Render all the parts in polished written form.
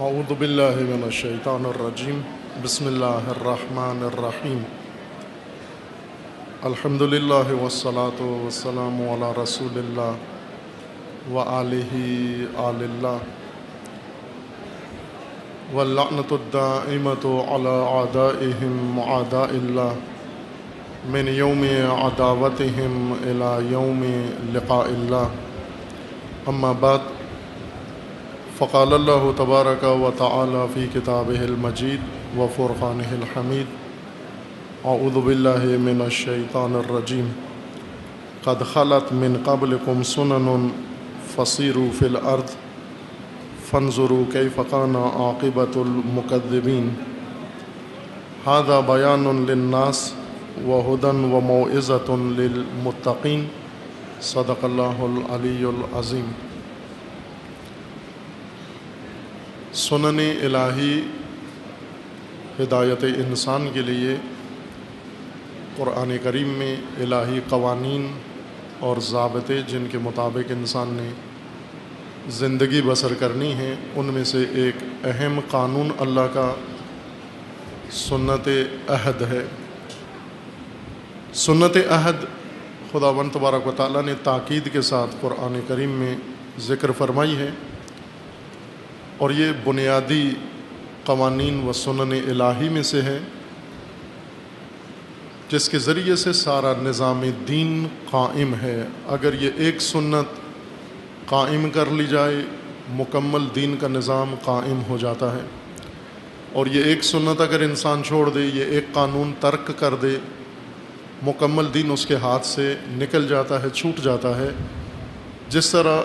اعوذ باللہ من الشیطان الرجیم بسم اللہ الرحمن الرحیم الحمد للہ والصلاة والسلام علی رسول اللہ وآلہ آل اللہ واللعنۃ الدائمۃ علی اعدائہم اعداء اللہ من یوم عداوتہم الی یوم لقاء اللہ اما بعد فقال اللہ تبارک و تعالی فی کتابہ المجید و فرقانہ الحمید اعوذ باللہ من الشیطان الرجیم قد خلت من قبلکم سنن فسیروا فی الارض فانظروا کیف کان عاقبۃ المکذبین ھذا بیان للناس وہدی وموعظۃ للمتقین صدق اللہ العلی العظیم۔ سنن الہی ہدایت انسان کے لیے قرآن کریم میں الہی قوانین اور ضابطے جن کے مطابق انسان نے زندگی بسر کرنی ہے، ان میں سے ایک اہم قانون اللہ کا سنت عہد ہے۔ سنت عہد خداوند تبارک و تعالیٰ نے تاکید کے ساتھ قرآن کریم میں ذکر فرمائی ہے، اور یہ بنیادی قوانین و سنن الہی میں سے ہے جس کے ذریعے سے سارا نظام دین قائم ہے۔ اگر یہ ایک سنت قائم کر لی جائے مکمل دین کا نظام قائم ہو جاتا ہے، اور یہ ایک سنت اگر انسان چھوڑ دے، یہ ایک قانون ترک کر دے، مکمل دین اس کے ہاتھ سے نکل جاتا ہے، چھوٹ جاتا ہے۔ جس طرح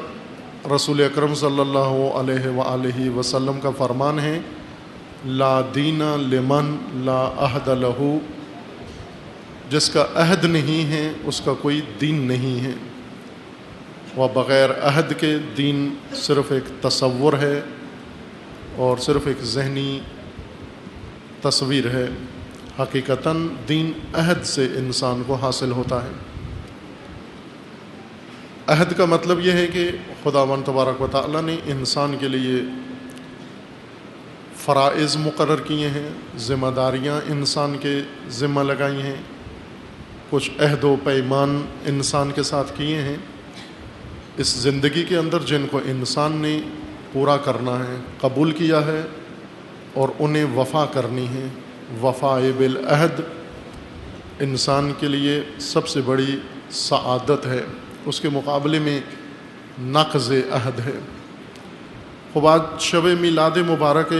رسول اکرم صلی اللہ علیہ وآلہ وسلم کا فرمان ہے، لا دین لمن لا عہد لہ، جس کا عہد نہیں ہے اس کا کوئی دین نہیں ہے، وہ بغیر عہد کے دین صرف ایک تصور ہے اور صرف ایک ذہنی تصویر ہے۔ حقیقتاً دین عہد سے انسان کو حاصل ہوتا ہے۔ عہد کا مطلب یہ ہے کہ خداوند تبارک و تعالیٰ نے انسان کے لیے فرائض مقرر کیے ہیں، ذمہ داریاں انسان کے ذمہ لگائی ہیں، کچھ عہد و پیمان انسان کے ساتھ کیے ہیں اس زندگی کے اندر، جن کو انسان نے پورا کرنا ہے، قبول کیا ہے اور انہیں وفا کرنی ہے۔ وفائے بالعہد انسان کے لیے سب سے بڑی سعادت ہے، اس کے مقابلے میں نقض عہد ہے۔ خب آج شب میلاد مبارک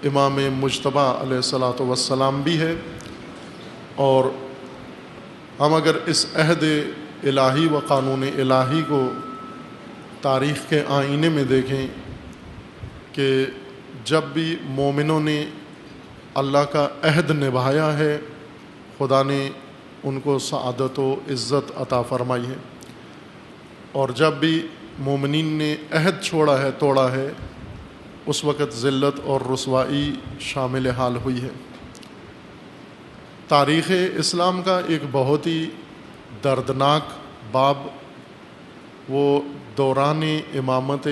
امام مجتبیٰ علیہ الصلاۃ والسلام بھی ہے، اور ہم اگر اس عہد الہی و قانون الہی کو تاریخ کے آئینے میں دیکھیں کہ جب بھی مومنوں نے اللہ کا عہد نبھایا ہے، خدا نے ان کو سعادت و عزت عطا فرمائی ہے، اور جب بھی مومنین نے عہد چھوڑا ہے، توڑا ہے، اس وقت ذلت اور رسوائی شامل حال ہوئی ہے۔ تاریخ اسلام کا ایک بہت ہی دردناک باب وہ دوران امامت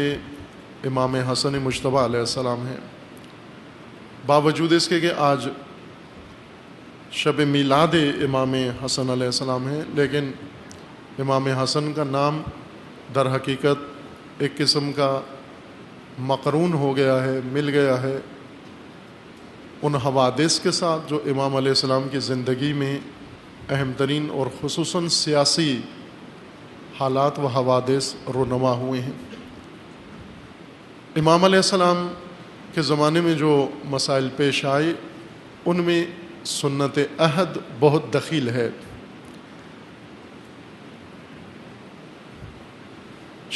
امام حسن مجتبیٰ علیہ السلام ہے۔ باوجود اس کے کہ آج شب میلاد امام حسن علیہ السلام ہے، لیکن امام حسن کا نام در حقیقت ایک قسم کا مقرون ہو گیا ہے، مل گیا ہے ان حوادث کے ساتھ جو امام علیہ السلام کی زندگی میں اہم ترین اور خصوصاً سیاسی حالات و حوادث رونما ہوئے ہیں۔ امام علیہ السلام کے زمانے میں جو مسائل پیش آئے ان میں سنت عہد بہت دخیل ہے۔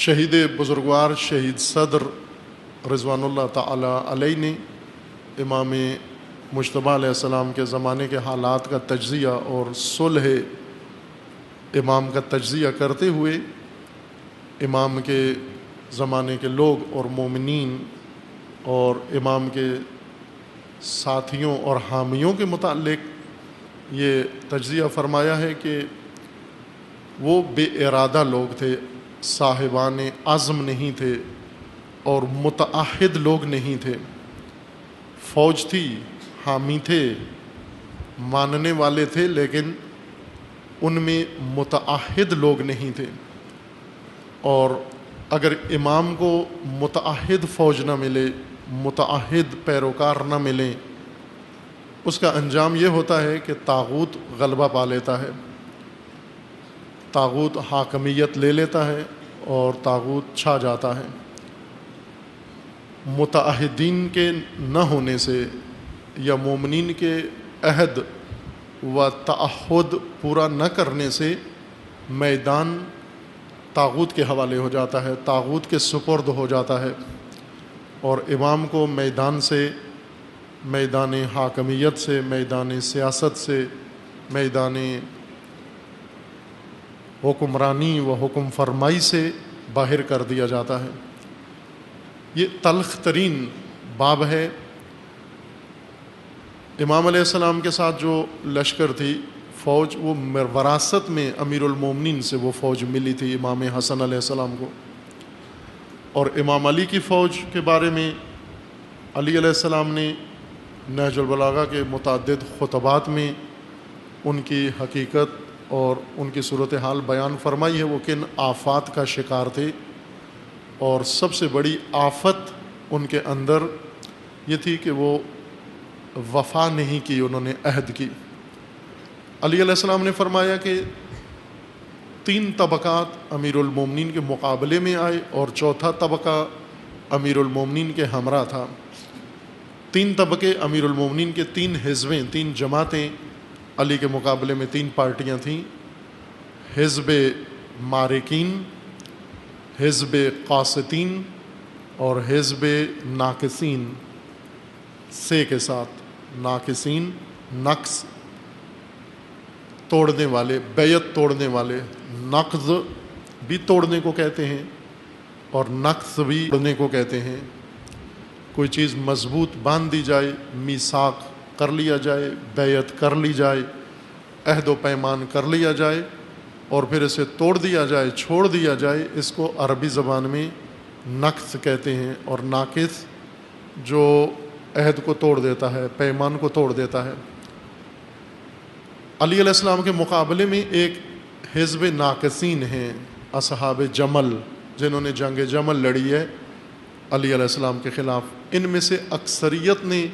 شہید بزرگوار شہید صدر رضوان اللہ تعالی علیہ نے امام مجتبیٰ علیہ السلام کے زمانے کے حالات کا تجزیہ اور صلح امام کا تجزیہ کرتے ہوئے امام کے زمانے کے لوگ اور مومنین اور امام کے ساتھیوں اور حامیوں کے متعلق یہ تجزیہ فرمایا ہے کہ وہ بے ارادہ لوگ تھے، صاحبان عزم نہیں تھے، اور متعہد لوگ نہیں تھے. فوج تھی، حامی تھے، ماننے والے تھے، لیکن ان میں متعہد لوگ نہیں تھے. اور اگر امام کو متعہد فوج نہ ملے، متعہد پیروکار نہ ملیں، اس کا انجام یہ ہوتا ہے کہ طاغوت غلبہ پا لیتا ہے، طاغوت حاکمیت لے لیتا ہے اور طاغوت چھا جاتا ہے. متعہدین کے نہ ہونے سے یا مومنین کے عہد و تعہد پورا نہ کرنے سے میدان طاغوت کے حوالے ہو جاتا ہے، طاغوت کے سپرد ہو جاتا ہے، اور امام کو میدان سے، میدان حاکمیت سے، میدان سیاست سے، میدان حکمرانی و حکم فرمائی سے باہر کر دیا جاتا ہے. یہ تلخ ترین باب ہے. امام علیہ السلام کے ساتھ جو لشکر تھی، فوج، وہ وراثت میں امیر المومنین سے وہ فوج ملی تھی امام حسن علیہ السلام کو. اور امام علی کی فوج کے بارے میں علی علیہ السلام نے نہج البلاغہ کے متعدد خطبات میں ان کی حقیقت اور ان کی صورتحال بیان فرمائی ہے. وہ کن آفات کا شکار تھے، اور سب سے بڑی آفت ان کے اندر یہ تھی کہ وہ وفا نہیں کی، انہوں نے عہد کی. علی علیہ السلام نے فرمایا کہ 3 طبقات امیر المومنین کے مقابلے میں آئے اور چوتھا طبقہ امیر المومنین کے ہمراہ تھا. 3 طبقے امیر المومنین کے، 3 حزبیں، 3 جماعتیں علی کے مقابلے میں 3 پارٹیاں تھیں. حزب مارکین، حزب قاسطین اور حزب ناقصین، سے کے ساتھ. ناقصین، نقص، توڑنے والے، بیعت توڑنے والے. نقض بھی توڑنے کو کہتے ہیں اور نقص بھی توڑنے کو کہتے ہیں. کوئی چیز مضبوط باندھ دی جائے، میثاق کر لیا جائے، بیعت کر لی جائے، عہد و پیمان کر لیا جائے اور پھر اسے توڑ دیا جائے، چھوڑ دیا جائے، اس کو عربی زبان میں نقص کہتے ہیں. اور ناقص جو عہد کو توڑ دیتا ہے، پیمان کو توڑ دیتا ہے. علی علیہ السلام کے مقابلے میں ایک حزب ناقصین ہیں، اصحاب جمل، جنہوں نے جنگ جمل لڑی ہے علی علیہ السلام کے خلاف. ان میں سے اکثریت نے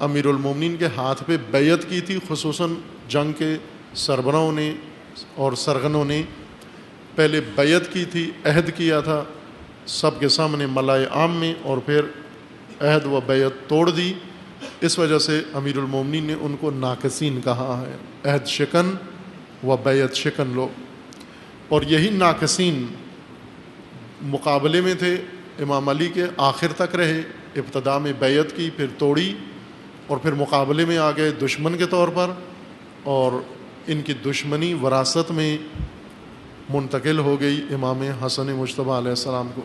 امیر المومنین کے ہاتھ پہ بیعت کی تھی، خصوصاً جنگ کے سربراہوں نے اور سرغنوں نے پہلے بیعت کی تھی، عہد کیا تھا سب کے سامنے ملائے عام میں، اور پھر عہد و بیعت توڑ دی. اس وجہ سے امیر المومنین نے ان کو ناقصین کہا ہے، عہد شکن و بیعت شکن لوگ. اور یہی ناقصین مقابلے میں تھے، امام علی کے آخر تک رہے. ابتدا میں بیعت کی، پھر توڑی، اور پھر مقابلے میں آ گئے دشمن کے طور پر، اور ان کی دشمنی وراثت میں منتقل ہو گئی امام حسن مجتبیٰ علیہ السلام کو.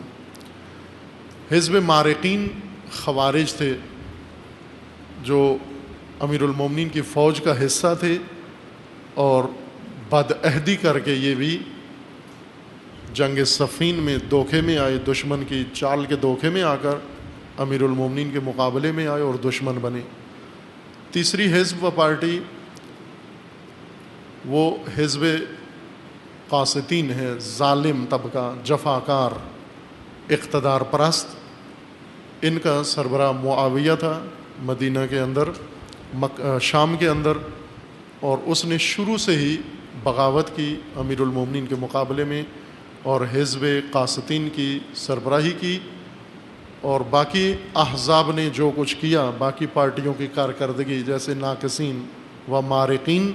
حزب مارقین خوارج تھے جو امیر المومنین کی فوج کا حصہ تھے، اور بدعہدی کر کے یہ بھی جنگ صفین میں دھوکے میں آئے، دشمن کی چال کے دھوکے میں آ کر امیر المومنین کے مقابلے میں آئے اور دشمن بنے. تیسری حزب و پارٹی وہ حزب قاسطین ہے، ظالم طبقہ، جفاکار، اقتدار پرست. ان کا سربراہ معاویہ تھا مدینہ کے اندر، شام کے اندر، اور اس نے شروع سے ہی بغاوت کی امیر المومنین کے مقابلے میں، اور حزب قاسطین کی سربراہی کی. اور باقی احزاب نے جو کچھ کیا، باقی پارٹیوں کی کارکردگی جیسے ناقصین و مارقین،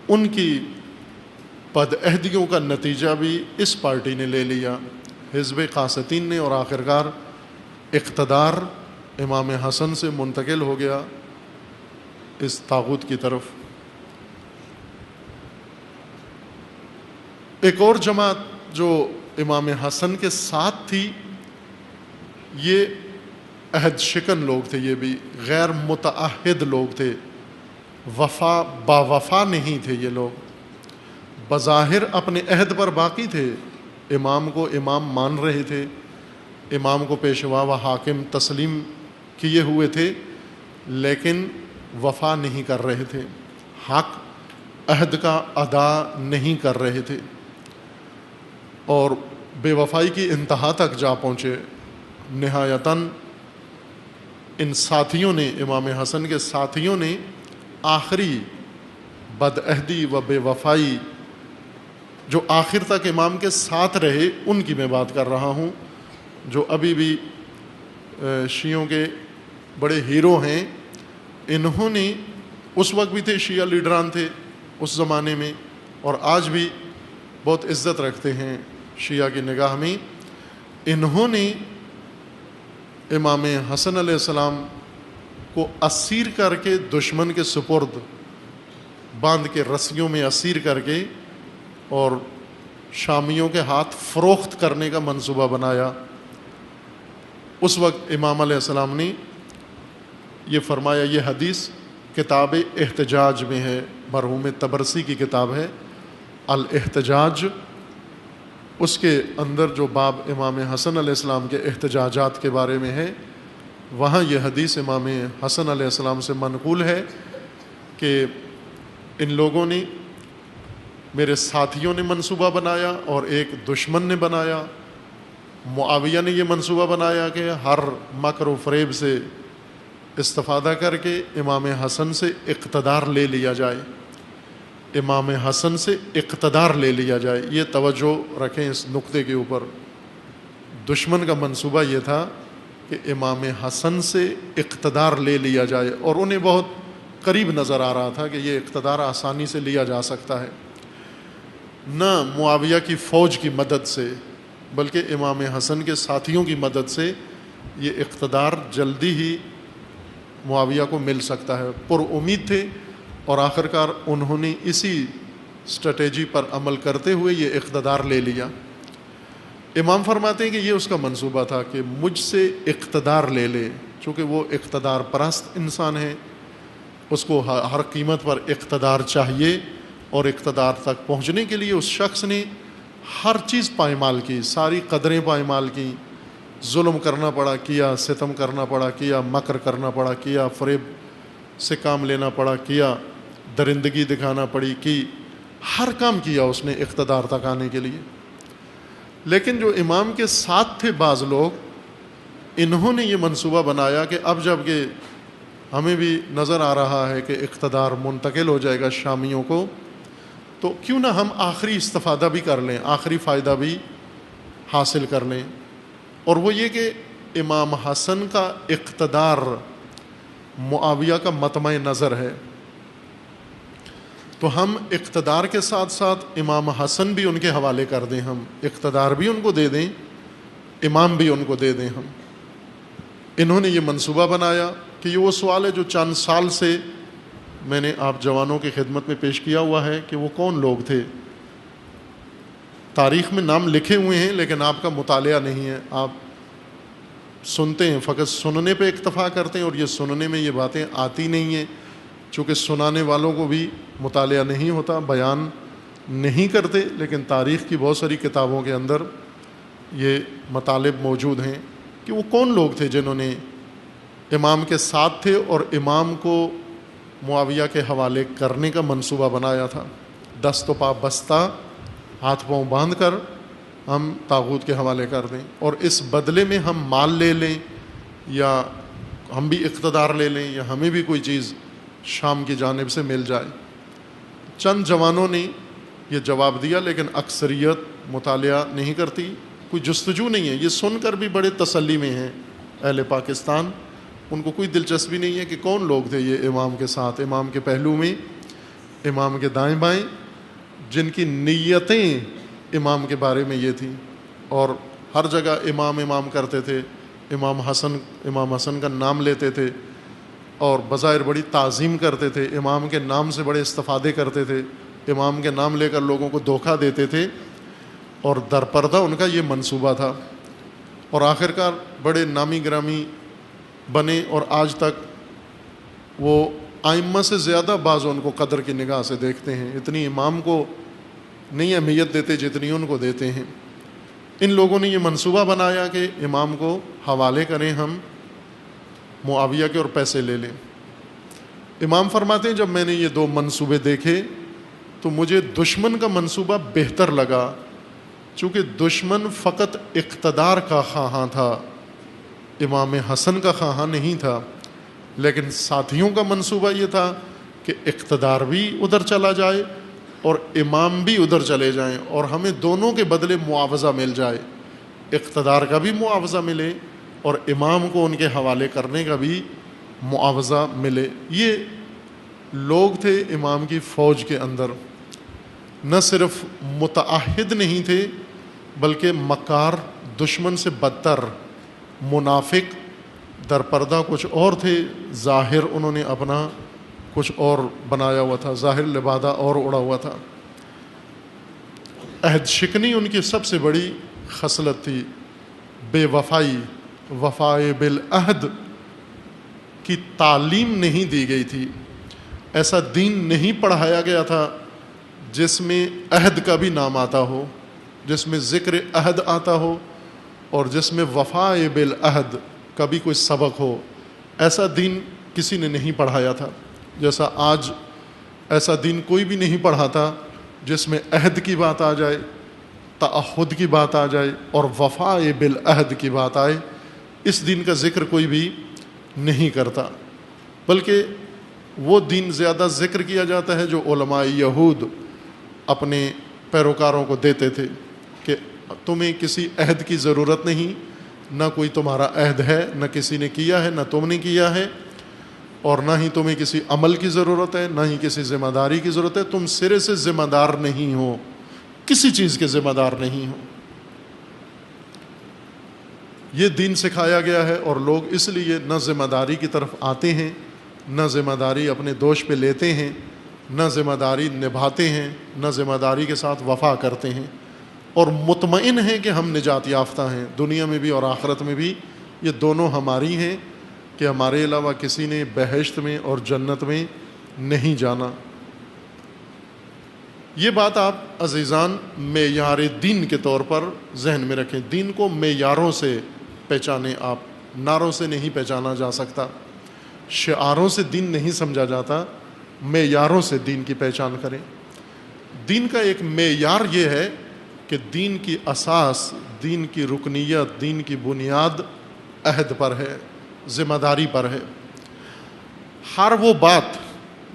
ان کی بدعہدیوں کا نتیجہ بھی اس پارٹی نے لے لیا، حزب قاسطین نے. اور آخرکار اقتدار امام حسن سے منتقل ہو گیا اس طاغوت کی طرف. ایک اور جماعت جو امام حسن کے ساتھ تھی، یہ عہد شکن لوگ تھے، یہ بھی غیر متعہد لوگ تھے، با وفا نہیں تھے. یہ لوگ بظاہر اپنے عہد پر باقی تھے، امام کو امام مان رہے تھے، امام کو پیشوا و حاکم تسلیم کیے ہوئے تھے، لیکن وفا نہیں کر رہے تھے، حق عہد کا ادا نہیں کر رہے تھے، اور بے وفائی کی انتہا تک جا پہنچے۔ نہایتاً ان ساتھیوں نے، امام حسن کے ساتھیوں نے آخری بدعہدی و بے وفائی جو آخر تک امام کے ساتھ رہے، ان کی میں بات کر رہا ہوں، جو ابھی بھی شیعوں کے بڑے ہیرو ہیں۔ انہوں نے اس وقت بھی تھے، شیعہ لیڈران تھے اس زمانے میں، اور آج بھی بہت عزت رکھتے ہیں شیعہ کی نگاہ میں۔ انہوں نے امام حسن علیہ السلام کو اسیر کر کے دشمن کے سپرد باندھ کے، رسیوں میں اسیر کر کے، اور شامیوں کے ہاتھ فروخت کرنے کا منصوبہ بنایا۔ اس وقت امام علیہ السلام نے یہ فرمایا، یہ حدیث کتاب احتجاج میں ہے، مرحوم طبرسی کی کتاب ہے الاحتجاج، اس کے اندر جو باب امام حسن علیہ السلام کے احتجاجات کے بارے میں ہے، وہاں یہ حدیث امام حسن علیہ السلام سے منقول ہے کہ ان لوگوں نے، میرے ساتھیوں نے منصوبہ بنایا اور ایک دشمن نے بنایا۔ معاویہ نے یہ منصوبہ بنایا کہ ہر مکر و فریب سے استفادہ کر کے امام حسن سے اقتدار لے لیا جائے، امام حسن سے اقتدار لے لیا جائے۔ یہ توجہ رکھیں اس نقطے کے اوپر، دشمن کا منصوبہ یہ تھا کہ امام حسن سے اقتدار لے لیا جائے، اور انہیں بہت قریب نظر آ رہا تھا کہ یہ اقتدار آسانی سے لیا جا سکتا ہے، نہ معاویہ کی فوج کی مدد سے بلکہ امام حسن کے ساتھیوں کی مدد سے یہ اقتدار جلدی ہی معاویہ کو مل سکتا ہے۔ پر امید تھے، اور آخر کار انہوں نے اسی اسٹریٹجی پر عمل کرتے ہوئے یہ اقتدار لے لیا۔ امام فرماتے ہیں کہ یہ اس کا منصوبہ تھا کہ مجھ سے اقتدار لے لے، چونکہ وہ اقتدار پرست انسان ہے، اس کو ہر قیمت پر اقتدار چاہیے، اور اقتدار تک پہنچنے کے لیے اس شخص نے ہر چیز پائمال کی، ساری قدریں پائمال کی، ظلم کرنا پڑا کیا، ستم کرنا پڑا کیا، مکر کرنا پڑا کیا، فریب سے کام لینا پڑا کیا، درندگی دکھانا پڑی کی، ہر کام کیا اس نے اقتدار تک آنے کے لیے۔ لیکن جو امام کے ساتھ تھے بعض لوگ، انہوں نے یہ منصوبہ بنایا کہ اب جب کہ ہمیں بھی نظر آ رہا ہے کہ اقتدار منتقل ہو جائے گا شامیوں کو، تو کیوں نہ ہم آخری استفادہ بھی کر لیں، آخری فائدہ بھی حاصل کر لیں۔ اور وہ یہ کہ امام حسن کا اقتدار معاویہ کا مطمع نظر ہے، تو ہم اقتدار کے ساتھ ساتھ امام حسن بھی ان کے حوالے کر دیں، ہم اقتدار بھی ان کو دے دیں، امام بھی ان کو دے دیں ہم۔ انہوں نے یہ منصوبہ بنایا کہ یہ وہ سوال ہے جو چند سال سے میں نے آپ جوانوں کی خدمت میں پیش کیا ہوا ہے کہ وہ کون لوگ تھے۔ تاریخ میں نام لکھے ہوئے ہیں لیکن آپ کا مطالعہ نہیں ہے، آپ سنتے ہیں، فقط سننے پہ اکتفا کرتے ہیں، اور یہ سننے میں یہ باتیں آتی نہیں ہیں، چونکہ سنانے والوں کو بھی مطالعہ نہیں ہوتا، بیان نہیں کرتے، لیکن تاریخ کی بہت ساری کتابوں کے اندر یہ مطالب موجود ہیں کہ وہ کون لوگ تھے جنہوں نے امام کے ساتھ تھے اور امام کو معاویہ کے حوالے کرنے کا منصوبہ بنایا تھا۔ دست و پا بستہ، ہاتھ پاؤں باندھ کر ہم طاغوت کے حوالے کر دیں، اور اس بدلے میں ہم مال لے لیں، یا ہم بھی اقتدار لے لیں، یا ہمیں بھی کوئی چیز شام کی جانب سے مل جائے۔ چند جوانوں نے یہ جواب دیا، لیکن اکثریت مطالعہ نہیں کرتی، کوئی جستجو نہیں ہے۔ یہ سن کر بھی بڑے تسلی میں ہیں اہل پاکستان، ان کو کوئی دلچسپی نہیں ہے کہ کون لوگ تھے یہ امام کے ساتھ، امام کے پہلو میں، امام کے دائیں بائیں، جن کی نیتیں امام کے بارے میں یہ تھیں، اور ہر جگہ امام امام کرتے تھے، امام حسن کا نام لیتے تھے، اور بظاہر بڑی تعظیم کرتے تھے، امام کے نام سے بڑے استفادے کرتے تھے، امام کے نام لے کر لوگوں کو دھوکہ دیتے تھے، اور درپردہ ان کا یہ منصوبہ تھا، اور آخرکار بڑے نامی گرامی بنے، اور آج تک وہ ائمہ سے زیادہ بعض ان کو قدر کی نگاہ سے دیکھتے ہیں، اتنی امام کو نہیں اہمیت دیتے جتنی ان کو دیتے ہیں۔ ان لوگوں نے یہ منصوبہ بنایا کہ امام کو حوالے کریں ہم معاویہ کے اور پیسے لے لیں۔ امام فرماتے ہیں جب میں نے یہ دو منصوبے دیکھے تو مجھے دشمن کا منصوبہ بہتر لگا، چونکہ دشمن فقط اقتدار کا خواہاں تھا، امام حسن کا خواہاں نہیں تھا، لیکن ساتھیوں کا منصوبہ یہ تھا کہ اقتدار بھی ادھر چلا جائے اور امام بھی ادھر چلے جائیں اور ہمیں دونوں کے بدلے معاوضہ مل جائے، اقتدار کا بھی معاوضہ ملے اور امام کو ان کے حوالے کرنے کا بھی معاوضہ ملے۔ یہ لوگ تھے امام کی فوج کے اندر، نہ صرف متعہد نہیں تھے بلکہ مکار، دشمن سے بدتر، منافق، در پردہ کچھ اور تھے، ظاہر انہوں نے اپنا کچھ اور بنایا ہوا تھا، ظاہر لبادہ اور اڑا ہوا تھا۔ عہد شکنی ان کی سب سے بڑی خصلت تھی، بے وفائی، وفائے بالعہد کی تعلیم نہیں دی گئی تھی، ایسا دین نہیں پڑھایا گیا تھا جس میں عہد کا بھی نام آتا ہو، جس میں ذکر عہد آتا ہو اور جس میں وفائے بالعہد کا بھی کوئی سبق ہو، ایسا دین کسی نے نہیں پڑھایا تھا۔ جیسا آج ایسا دین کوئی بھی نہیں پڑھاتا جس میں عہد کی بات آ جائے، تعہد کی بات آ جائے اور وفائے بالعہد کی بات آئے، اس دین کا ذکر کوئی بھی نہیں کرتا، بلکہ وہ دین زیادہ ذکر کیا جاتا ہے جو علماء یہود اپنے پیروکاروں کو دیتے تھے کہ تمہیں کسی عہد کی ضرورت نہیں، نہ کوئی تمہارا عہد ہے، نہ کسی نے کیا ہے، نہ تم نے کیا ہے، اور نہ ہی تمہیں کسی عمل کی ضرورت ہے، نہ ہی کسی ذمہ داری کی ضرورت ہے، تم سرے سے ذمہ دار نہیں ہو، کسی چیز کے ذمہ دار نہیں ہو۔ یہ دین سکھایا گیا ہے اور لوگ اس لیے نہ ذمہ داری کی طرف آتے ہیں، نہ ذمہ داری اپنے دوش پہ لیتے ہیں، نہ ذمہ داری نبھاتے ہیں، نہ ذمہ داری کے ساتھ وفا کرتے ہیں، اور مطمئن ہیں کہ ہم نجات یافتہ ہیں، دنیا میں بھی اور آخرت میں بھی یہ دونوں ہماری ہیں کہ ہمارے علاوہ کسی نے بہشت میں اور جنت میں نہیں جانا۔ یہ بات آپ عزیزان معیار دین کے طور پر ذہن میں رکھیں، دین کو معیاروں سے پہچانیں، آپ نعروں سے نہیں پہچانا جا سکتا، شعاروں سے دین نہیں سمجھا جاتا، معیاروں سے دین کی پہچان کریں۔ دین کا ایک معیار یہ ہے کہ دین کی اساس، دین کی رکنیت، دین کی بنیاد عہد پر ہے، ذمہ داری پر ہے۔ ہر وہ بات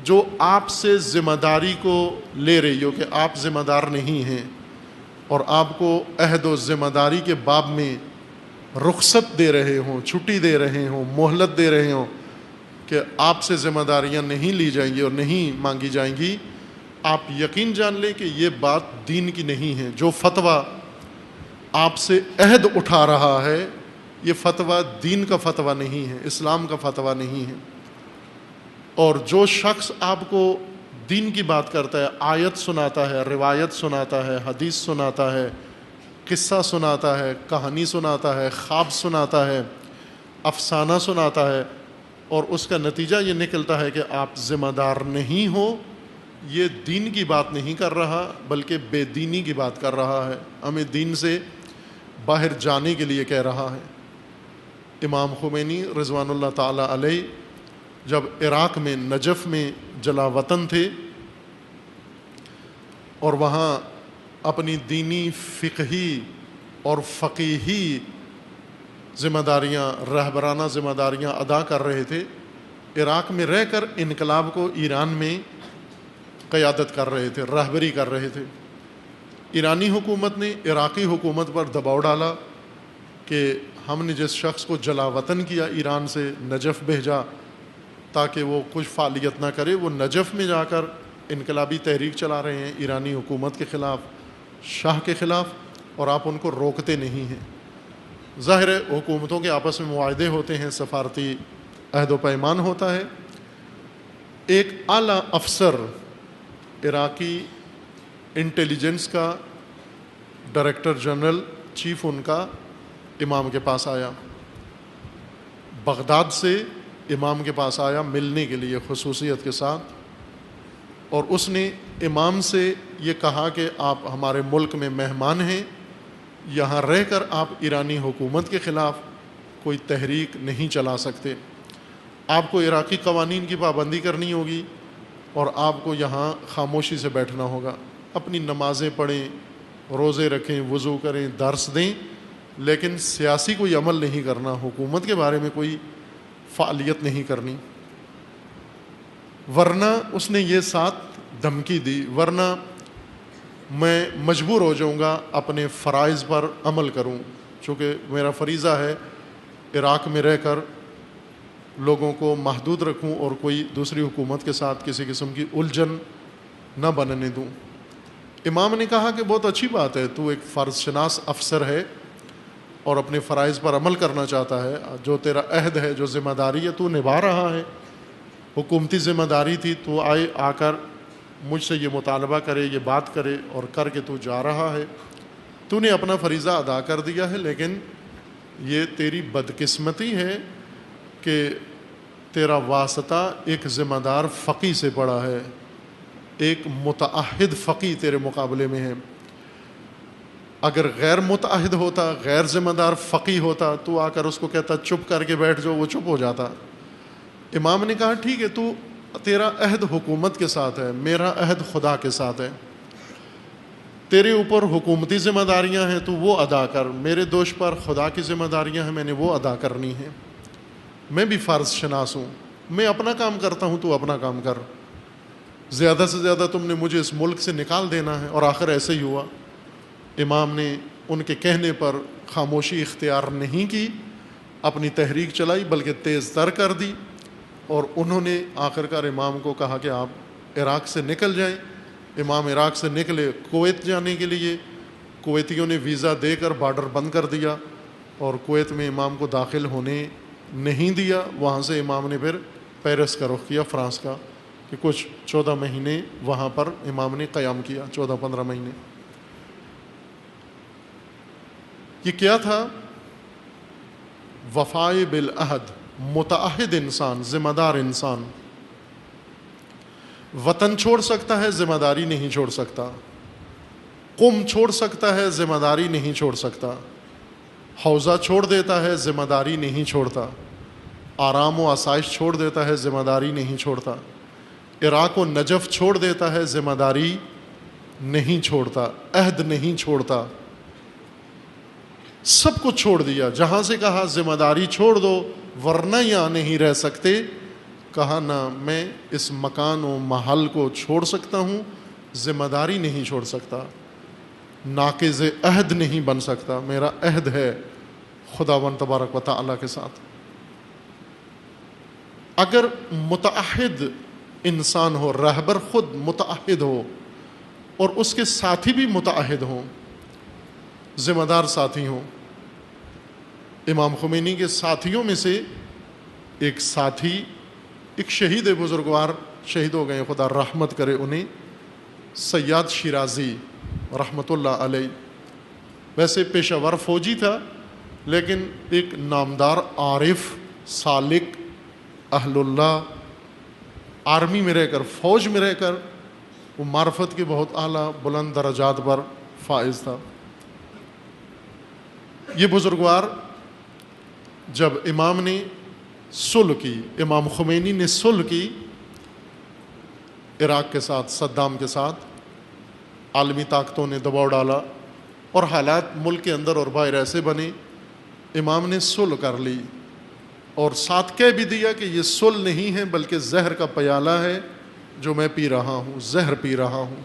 جو آپ سے ذمہ داری کو لے رہی ہو کہ آپ ذمہ دار نہیں ہیں اور آپ کو عہد و ذمہ داری کے باب میں رخصت دے رہے ہوں، چھٹی دے رہے ہوں، مہلت دے رہے ہوں کہ آپ سے ذمہ داریاں نہیں لی جائیں گی اور نہیں مانگی جائیں گی، آپ یقین جان لیں کہ یہ بات دین کی نہیں ہے۔ جو فتویٰ آپ سے عہد اٹھا رہا ہے یہ فتویٰ دین کا فتویٰ نہیں ہے، اسلام کا فتویٰ نہیں ہے۔ اور جو شخص آپ کو دین کی بات کرتا ہے، آیت سناتا ہے، روایت سناتا ہے، حدیث سناتا ہے، قصہ سناتا ہے، کہانی سناتا ہے، خواب سناتا ہے، افسانہ سناتا ہے، اور اس کا نتیجہ یہ نکلتا ہے کہ آپ ذمہ دار نہیں ہو، یہ دین کی بات نہیں کر رہا بلکہ بے دینی کی بات کر رہا ہے، ہمیں دین سے باہر جانے کے لیے کہہ رہا ہے۔ امام خمینی رضوان اللہ تعالی علیہ جب عراق میں نجف میں جلا وطن تھے اور وہاں اپنی دینی، فقہی اور فقیہی ذمہ داریاں، رہبرانہ ذمہ داریاں ادا کر رہے تھے، عراق میں رہ کر انقلاب کو ایران میں قیادت کر رہے تھے، رہبری کر رہے تھے۔ ایرانی حکومت نے عراقی حکومت پر دباؤ ڈالا کہ ہم نے جس شخص کو جلا وطن کیا، ایران سے نجف بھیجا تاکہ وہ کچھ فعالیت نہ کرے، وہ نجف میں جا کر انقلابی تحریک چلا رہے ہیں ایرانی حکومت کے خلاف، شاہ کے خلاف، اور آپ ان کو روکتے نہیں ہیں۔ ظاہر ہے حکومتوں کے آپس میں معاہدے ہوتے ہیں، سفارتی عہد و پیمان ہوتا ہے۔ ایک اعلیٰ افسر عراقی انٹیلیجنس کا، ڈائریکٹر جنرل، چیف ان کا، امام کے پاس آیا، بغداد سے امام کے پاس آیا ملنے کے لیے خصوصیت کے ساتھ، اور اس نے امام سے یہ کہا کہ آپ ہمارے ملک میں مہمان ہیں یہاں رہ کر آپ ایرانی حکومت کے خلاف کوئی تحریک نہیں چلا سکتے. آپ کو عراقی قوانین کی پابندی کرنی ہوگی اور آپ کو یہاں خاموشی سے بیٹھنا ہوگا. اپنی نمازیں پڑھیں, روزے رکھیں, وضو کریں, درس دیں, لیکن سیاسی کوئی عمل نہیں کرنا, حکومت کے بارے میں کوئی فعالیت نہیں کرنی. ورنہ اس نے یہ ساتھ دھمکی دی, ورنہ میں مجبور ہو جاؤں گا اپنے فرائض پر عمل کروں, چونکہ میرا فریضہ ہے عراق میں رہ کر لوگوں کو محدود رکھوں اور کوئی دوسری حکومت کے ساتھ کسی قسم کی الجھن نہ بننے دوں. امام نے کہا کہ بہت اچھی بات ہے, تو ایک فرض شناس افسر ہے اور اپنے فرائض پر عمل کرنا چاہتا ہے, جو تیرا عہد ہے, جو ذمہ داری ہے, تو نبھا رہا ہے. حکومتی ذمہ داری تھی, تو آ کر مجھ سے یہ مطالبہ کرے, یہ بات کرے, اور کر کے تو جا رہا ہے. تو نے اپنا فریضہ ادا کر دیا ہے, لیکن یہ تیری بدقسمتی ہے کہ تیرا واسطہ ایک ذمہ دار فقی سے پڑا ہے, ایک متعہد فقی تیرے مقابلے میں ہے. اگر غیر متعہد ہوتا, غیر ذمہ دار فقی ہوتا, تو آ کر اس کو کہتا چپ کر کے بیٹھ جاؤ, وہ چپ ہو جاتا. امام نے کہا ٹھیک ہے, تو تیرا عہد حکومت کے ساتھ ہے, میرا عہد خدا کے ساتھ ہے. تیرے اوپر حکومتی ذمہ داریاں ہیں تو وہ ادا کر, میرے دوش پر خدا کی ذمہ داریاں ہیں, میں نے وہ ادا کرنی ہیں. میں بھی فرض شناس ہوں, میں اپنا کام کرتا ہوں, تو اپنا کام کر. زیادہ سے زیادہ تم نے مجھے اس ملک سے نکال دینا ہے. اور آخر ایسے ہی ہوا. امام نے ان کے کہنے پر خاموشی اختیار نہیں کی, اپنی تحریک چلائی, بلکہ تیز تر کر دی. اور انہوں نے آخرکار امام کو کہا کہ آپ عراق سے نکل جائیں. امام عراق سے نکلے کویت جانے کے لیے. کویتیوں نے ویزا دے کر بارڈر بند کر دیا اور کویت میں امام کو داخل ہونے نہیں دیا. وہاں سے امام نے پھر پیرس کا رخ کیا, فرانس کا, کہ کچھ 14 مہینے وہاں پر امام نے قیام کیا, 14-15 مہینے. یہ کیا تھا؟ وفائے بالعہد, متعہد انسان, ذمہ دار انسان. وطن چھوڑ سکتا ہے, ذمہ داری نہیں چھوڑ سکتا. قوم چھوڑ سکتا ہے, ذمہ داری نہیں چھوڑ سکتا. حوزہ چھوڑ دیتا ہے, ذمہ داری نہیں چھوڑتا. آرام و آسائش چھوڑ دیتا ہے, ذمہ داری نہیں چھوڑتا. عراق و نجف چھوڑ دیتا ہے, ذمہ داری نہیں چھوڑتا, عہد نہیں چھوڑتا. سب کو چھوڑ دیا. جہاں سے کہا ذمہ داری چھوڑ دو ورنہ یہاں نہیں رہ سکتے, کہا نہ, میں اس مکان و محل کو چھوڑ سکتا ہوں, ذمہ داری نہیں چھوڑ سکتا, ناقض عہد نہیں بن سکتا. میرا عہد ہے خداوند تبارک و تعالیٰ کے ساتھ. اگر متعہد انسان ہو, رہبر خود متعہد ہو اور اس کے ساتھی بھی متعہد ہوں, ذمہ دار ساتھی ہوں. امام خمینی کے ساتھیوں میں سے ایک ساتھی, ایک شہید بزرگوار شہید ہو گئے, خدا رحمت کرے انہیں, سیاد شیرازی رحمت اللہ علیہ. ویسے پیشہ ور فوجی تھا, لیکن ایک نامدار عارف, سالک, اہل اللہ, آرمی میں رہ کر, فوج میں رہ کر وہ معرفت کے بہت اعلیٰ بلند درجات پر فائز تھا. یہ بزرگوار جب امام نے صلح کی, امام خمینی نے صلح کی عراق کے ساتھ, صدام کے ساتھ, عالمی طاقتوں نے دباؤ ڈالا اور حالات ملک کے اندر اور باہر ایسے بنے, امام نے صلح کر لی اور ساتھ کہہ بھی دیا کہ یہ صلح نہیں ہے بلکہ زہر کا پیالہ ہے جو میں پی رہا ہوں, زہر پی رہا ہوں.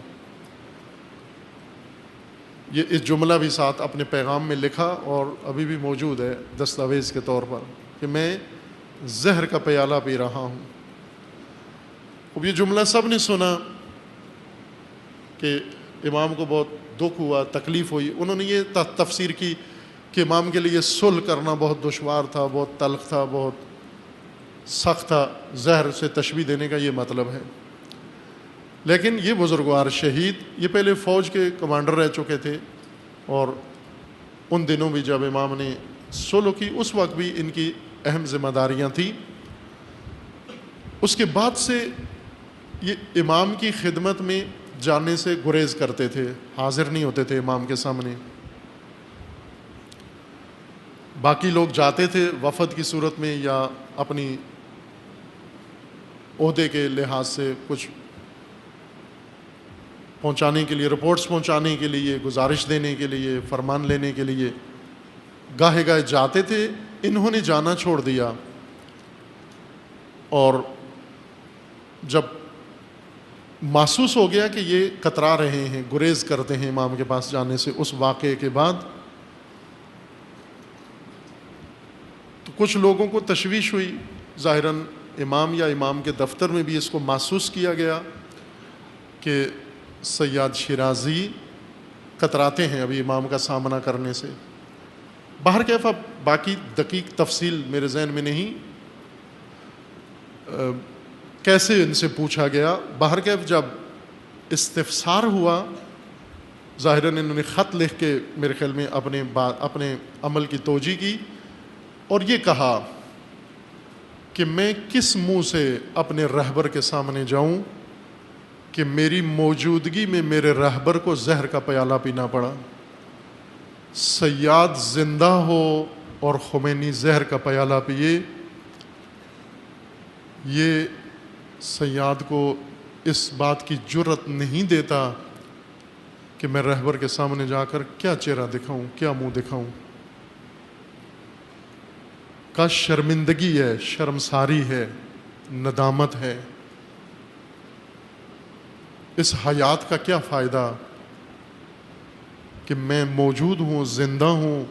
یہ اس جملہ بھی ساتھ اپنے پیغام میں لکھا اور ابھی بھی موجود ہے دستاویز کے طور پر, کہ میں زہر کا پیالہ پی رہا ہوں. اب یہ جملہ سب نے سنا کہ امام کو بہت دکھ ہوا, تکلیف ہوئی. انہوں نے یہ تفسیر کی کہ امام کے لیے صلح کرنا بہت دشوار تھا, بہت تلخ تھا, بہت سخت تھا. زہر سے تشبیہ دینے کا یہ مطلب ہے. لیکن یہ بزرگوار شہید, یہ پہلے فوج کے کمانڈر رہ چکے تھے, اور ان دنوں بھی جب امام نے صلح کی اس وقت بھی ان کی اہم ذمہ داریاں تھیں. اس کے بعد سے یہ امام کی خدمت میں جانے سے گریز کرتے تھے, حاضر نہیں ہوتے تھے امام کے سامنے. باقی لوگ جاتے تھے وفد کی صورت میں یا اپنی عہدے کے لحاظ سے کچھ پہنچانے کے لیے، رپورٹس پہنچانے کے لیے، گزارش دینے کے لیے، فرمان لینے کے لیے گاہے گاہے جاتے تھے. انہوں نے جانا چھوڑ دیا، اور جب محسوس ہو گیا کہ یہ کترا رہے ہیں، گریز کرتے ہیں امام کے پاس جانے سے، اس واقعے کے بعد تو کچھ لوگوں کو تشویش ہوئی. ظاہراً امام یا امام کے دفتر میں بھی اس کو محسوس کیا گیا کہ سیاد شیرازی کتراتے ہیں ابھی امام کا سامنا کرنے سے. بہرکیف اب باقی دقیق تفصیل میرے ذہن میں نہیں کیسے ان سے پوچھا گیا. بہرکیف جب استفسار ہوا، ظاہراً انہوں نے خط لکھ کے میرے خیال میں اپنے عمل کی توجیہ کی اور یہ کہا کہ میں کس منہ سے اپنے رہبر کے سامنے جاؤں کہ میری موجودگی میں میرے رہبر کو زہر کا پیالہ پینا پڑا. سیاد زندہ ہو اور خمینی زہر کا پیالہ پیے، یہ سیاد کو اس بات کی جرت نہیں دیتا کہ میں رہبر کے سامنے جا کر کیا چہرہ دکھاؤں، کیا منہ دکھاؤں. کا شرمندگی ہے، شرمساری ہے، ندامت ہے. اس حیات کا کیا فائدہ کہ میں موجود ہوں، زندہ ہوں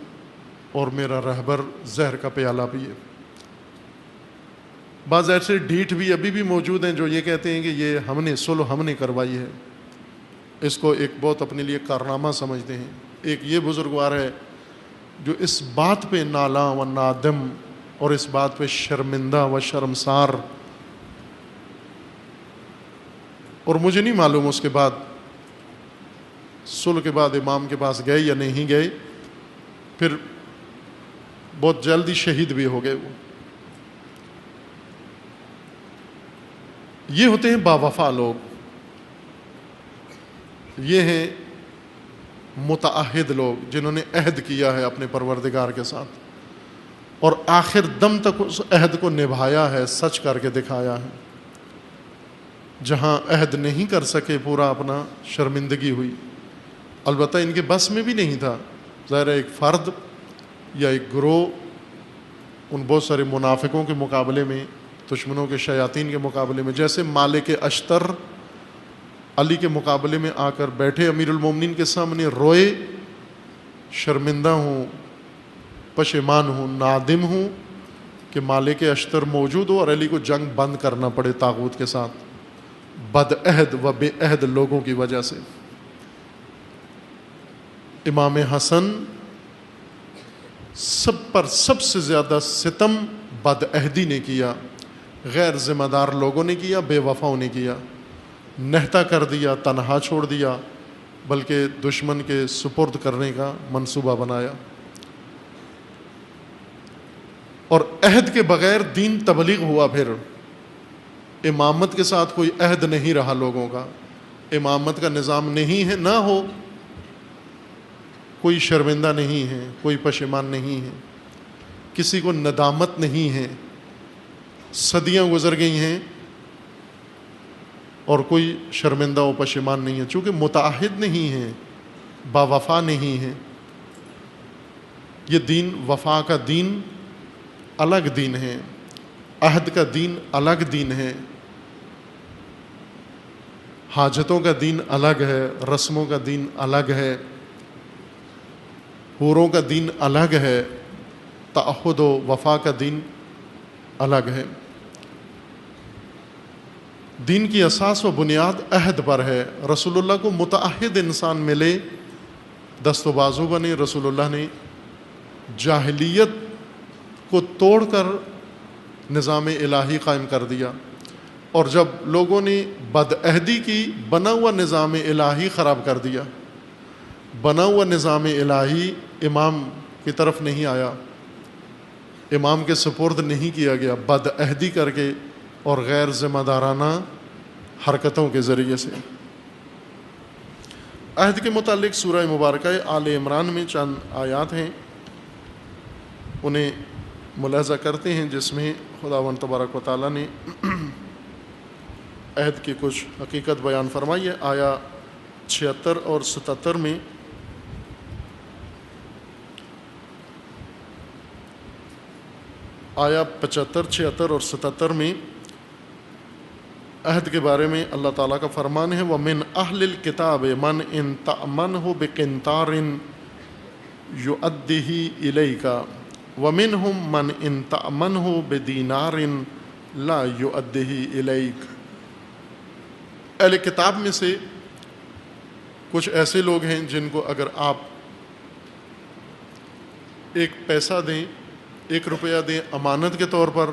اور میرا رہبر زہر کا پیالہ پیے. بعض ایسے ڈھیٹ بھی ابھی بھی موجود ہیں جو یہ کہتے ہیں کہ یہ ہم نے کروائی ہے. اس کو ایک بہت اپنے لیے کارنامہ سمجھتے ہیں. ایک یہ بزرگوار ہے جو اس بات پہ نالاں و نادم اور اس بات پہ شرمندہ و شرمسار، اور مجھے نہیں معلوم اس کے بعد صلح کے بعد امام کے پاس گئے یا نہیں گئے، پھر بہت جلدی شہید بھی ہو گئے. وہ یہ ہوتے ہیں باوفا لوگ، یہ ہیں متعہد لوگ جنہوں نے عہد کیا ہے اپنے پروردگار کے ساتھ اور آخر دم تک اس عہد کو نبھایا ہے، سچ کر کے دکھایا ہے. جہاں عہد نہیں کر سکے پورا اپنا، شرمندگی ہوئی. البتہ ان کے بس میں بھی نہیں تھا. ظاہر ایک فرد یا ایک گروہ ان بہت سارے منافقوں کے مقابلے میں، دشمنوں کے شیاطین کے مقابلے میں، جیسے مالک اشتر علی کے مقابلے میں آ کر بیٹھے امیر المومنین کے سامنے، روئے، شرمندہ ہوں، پشیمان ہوں، نادم ہوں کہ مالک اشتر موجود ہو اور علی کو جنگ بند کرنا پڑے طاغوت کے ساتھ بد عہد و بے عہد لوگوں کی وجہ سے. امام حسن سب پر سب سے زیادہ ستم بد عہدی نے کیا، غیر ذمہ دار لوگوں نے کیا، بے وفاؤں نے کیا. نہتا کر دیا، تنہا چھوڑ دیا، بلکہ دشمن کے سپرد کرنے کا منصوبہ بنایا. اور عہد کے بغیر دین تبلیغ ہوا. پھر امامت کے ساتھ کوئی عہد نہیں رہا لوگوں کا. امامت کا نظام نہیں ہے، نہ ہو، کوئی شرمندہ نہیں ہے، کوئی پشیمان نہیں ہے، کسی کو ندامت نہیں ہے. صدیاں گزر گئی ہیں اور کوئی شرمندہ و پشیمان نہیں ہے، چونکہ متعہد نہیں ہے، باوفا نہیں ہے. یہ دین وفا کا دین الگ دین ہے، عہد کا دین الگ دین ہے، حاجتوں کا دین الگ ہے، رسموں کا دین الگ ہے، حوروں کا دین الگ ہے، تعہد و وفا کا دین الگ ہے. دین کی اساس و بنیاد عہد پر ہے. رسول اللہ کو متعہد انسان ملے، دست و بازو بنے. رسول اللہ نے جاہلیت کو توڑ کر نظام الہی قائم کر دیا، اور جب لوگوں نے بد عہدی کی، بنا ہوا نظام الہی خراب کر دیا. بنا ہوا نظام الہی امام کی طرف نہیں آیا، امام کے سپرد نہیں کیا گیا، بد عہدی کر کے اور غیر ذمہ دارانہ حرکتوں کے ذریعے سے. عہد کے متعلق سورہ مبارکہ آل عمران میں چند آیات ہیں، انہیں ملاحظہ کرتے ہیں، جس میں خداوند تبارک و تعالیٰ نے عہد کی کچھ حقیقت بیان فرمائی ہے۔ آیا 76 اور 77 میں آیا 75، 76 اور 77 میں عہد کے بارے میں اللہ تعالیٰ کا فرمان ہے، وَمِنْ أَهْلِ الْكِتَابِ مَنْ إِنْ تَأْمَنْهُ بِقِنْطَارٍ يُؤَدِّهِ إِلَيْكَ وَمِنْهُمْ مَنْ إِنْ تَأْمَنْهُ بِدِينَارٍ لَا يُؤَدِّهِ إِلَيْكَ۔ اہل کتاب میں سے کچھ ایسے لوگ ہیں جن کو اگر آپ ایک پیسہ دیں، 1 روپیہ دیں امانت کے طور پر،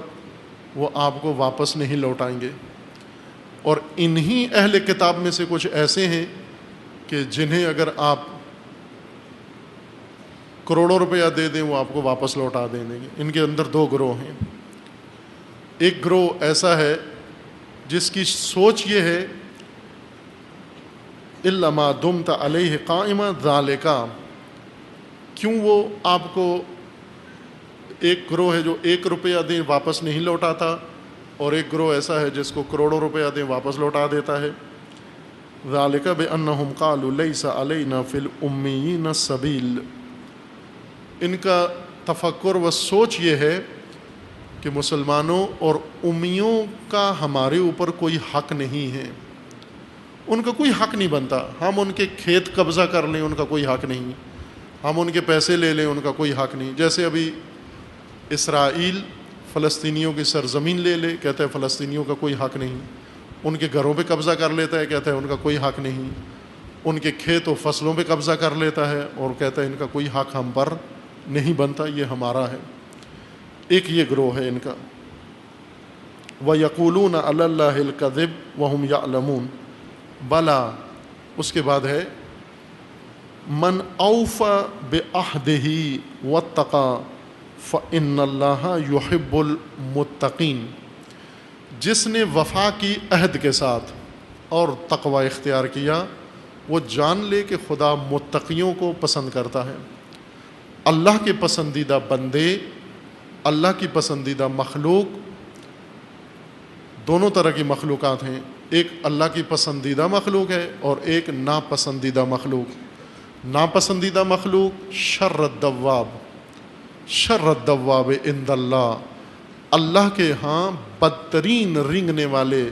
وہ آپ کو واپس نہیں لوٹائیں گے۔ اور انہی اہل کتاب میں سے کچھ ایسے ہیں کہ جنہیں اگر آپ کروڑوں روپیہ دے دیں وہ آپ کو واپس لوٹا دیں گے۔ ان کے اندر 2 گروہ ہیں۔ ایک گروہ ایسا ہے جس کی سوچ یہ ہے إِلَّا مَا دُمْتَ عَلَيْهِ قَائِمًا ذَلِكَ، کیوں وہ آپ کو، ایک گروہ ہے جو 1 روپیہ دیں واپس نہیں لوٹاتا، اور ایک گروہ ایسا ہے جس کو کروڑوں روپیہ دیں واپس لوٹا دیتا ہے۔ ذَلِكَ بِأَنَّهُمْ قَالُوا لَيْسَ عَلَيْنَا فِي الْأُمِّيِّينَ السَّبِيلُ، ان کا تفکر و سوچ یہ ہے کہ مسلمانوں اور امیوں کا ہمارے اوپر کوئی حق نہیں ہے، ان کا کوئی حق نہیں بنتا۔ ہم ان کے کھیت قبضہ کر لیں ان کا کوئی حق نہیں، ہم ان کے پیسے لے لیں ان کا کوئی حق نہیں۔ جیسے ابھی اسرائیل فلسطینیوں کی سرزمین لے لے، کہتا ہے فلسطینیوں کا کوئی حق نہیں، ان کے گھروں پہ قبضہ کر لیتا ہے، کہتا ہے ان کا کوئی حق نہیں، ان کے کھیت و فصلوں پہ قبضہ کر لیتا ہے اور کہتا ہے ان کا کوئی حق ہم پر نہیں بنتا، یہ ہمارا ہے۔ ایک یہ گروہ ہے ان کا۔ وَيَقُولُونَ عَلَى اللَّهِ الْكَذِبَ وَهُمْ يَعْلَمُونَ، بلا، اس کے بعد ہے مَنْ أَوْفَى بِعَهْدِهِ وَاتَّقَى فَإِنَّ اللَّهَ يُحِبُّ الْمُتَّقِينَ، جس نے وفا کی عہد کے ساتھ اور تقوی اختیار کیا، وہ جان لے کہ خدا متقیوں کو پسند کرتا ہے۔ اللہ کے پسندیدہ بندے، اللہ کی پسندیدہ مخلوق، دونوں طرح کی مخلوقات ہیں، ایک اللہ کی پسندیدہ مخلوق ہے اور ایک ناپسندیدہ مخلوق۔ ناپسندیدہ مخلوق شر الدواب، شر الدواب عند اللہ، اللہ کے ہاں بدترین رینگنے والے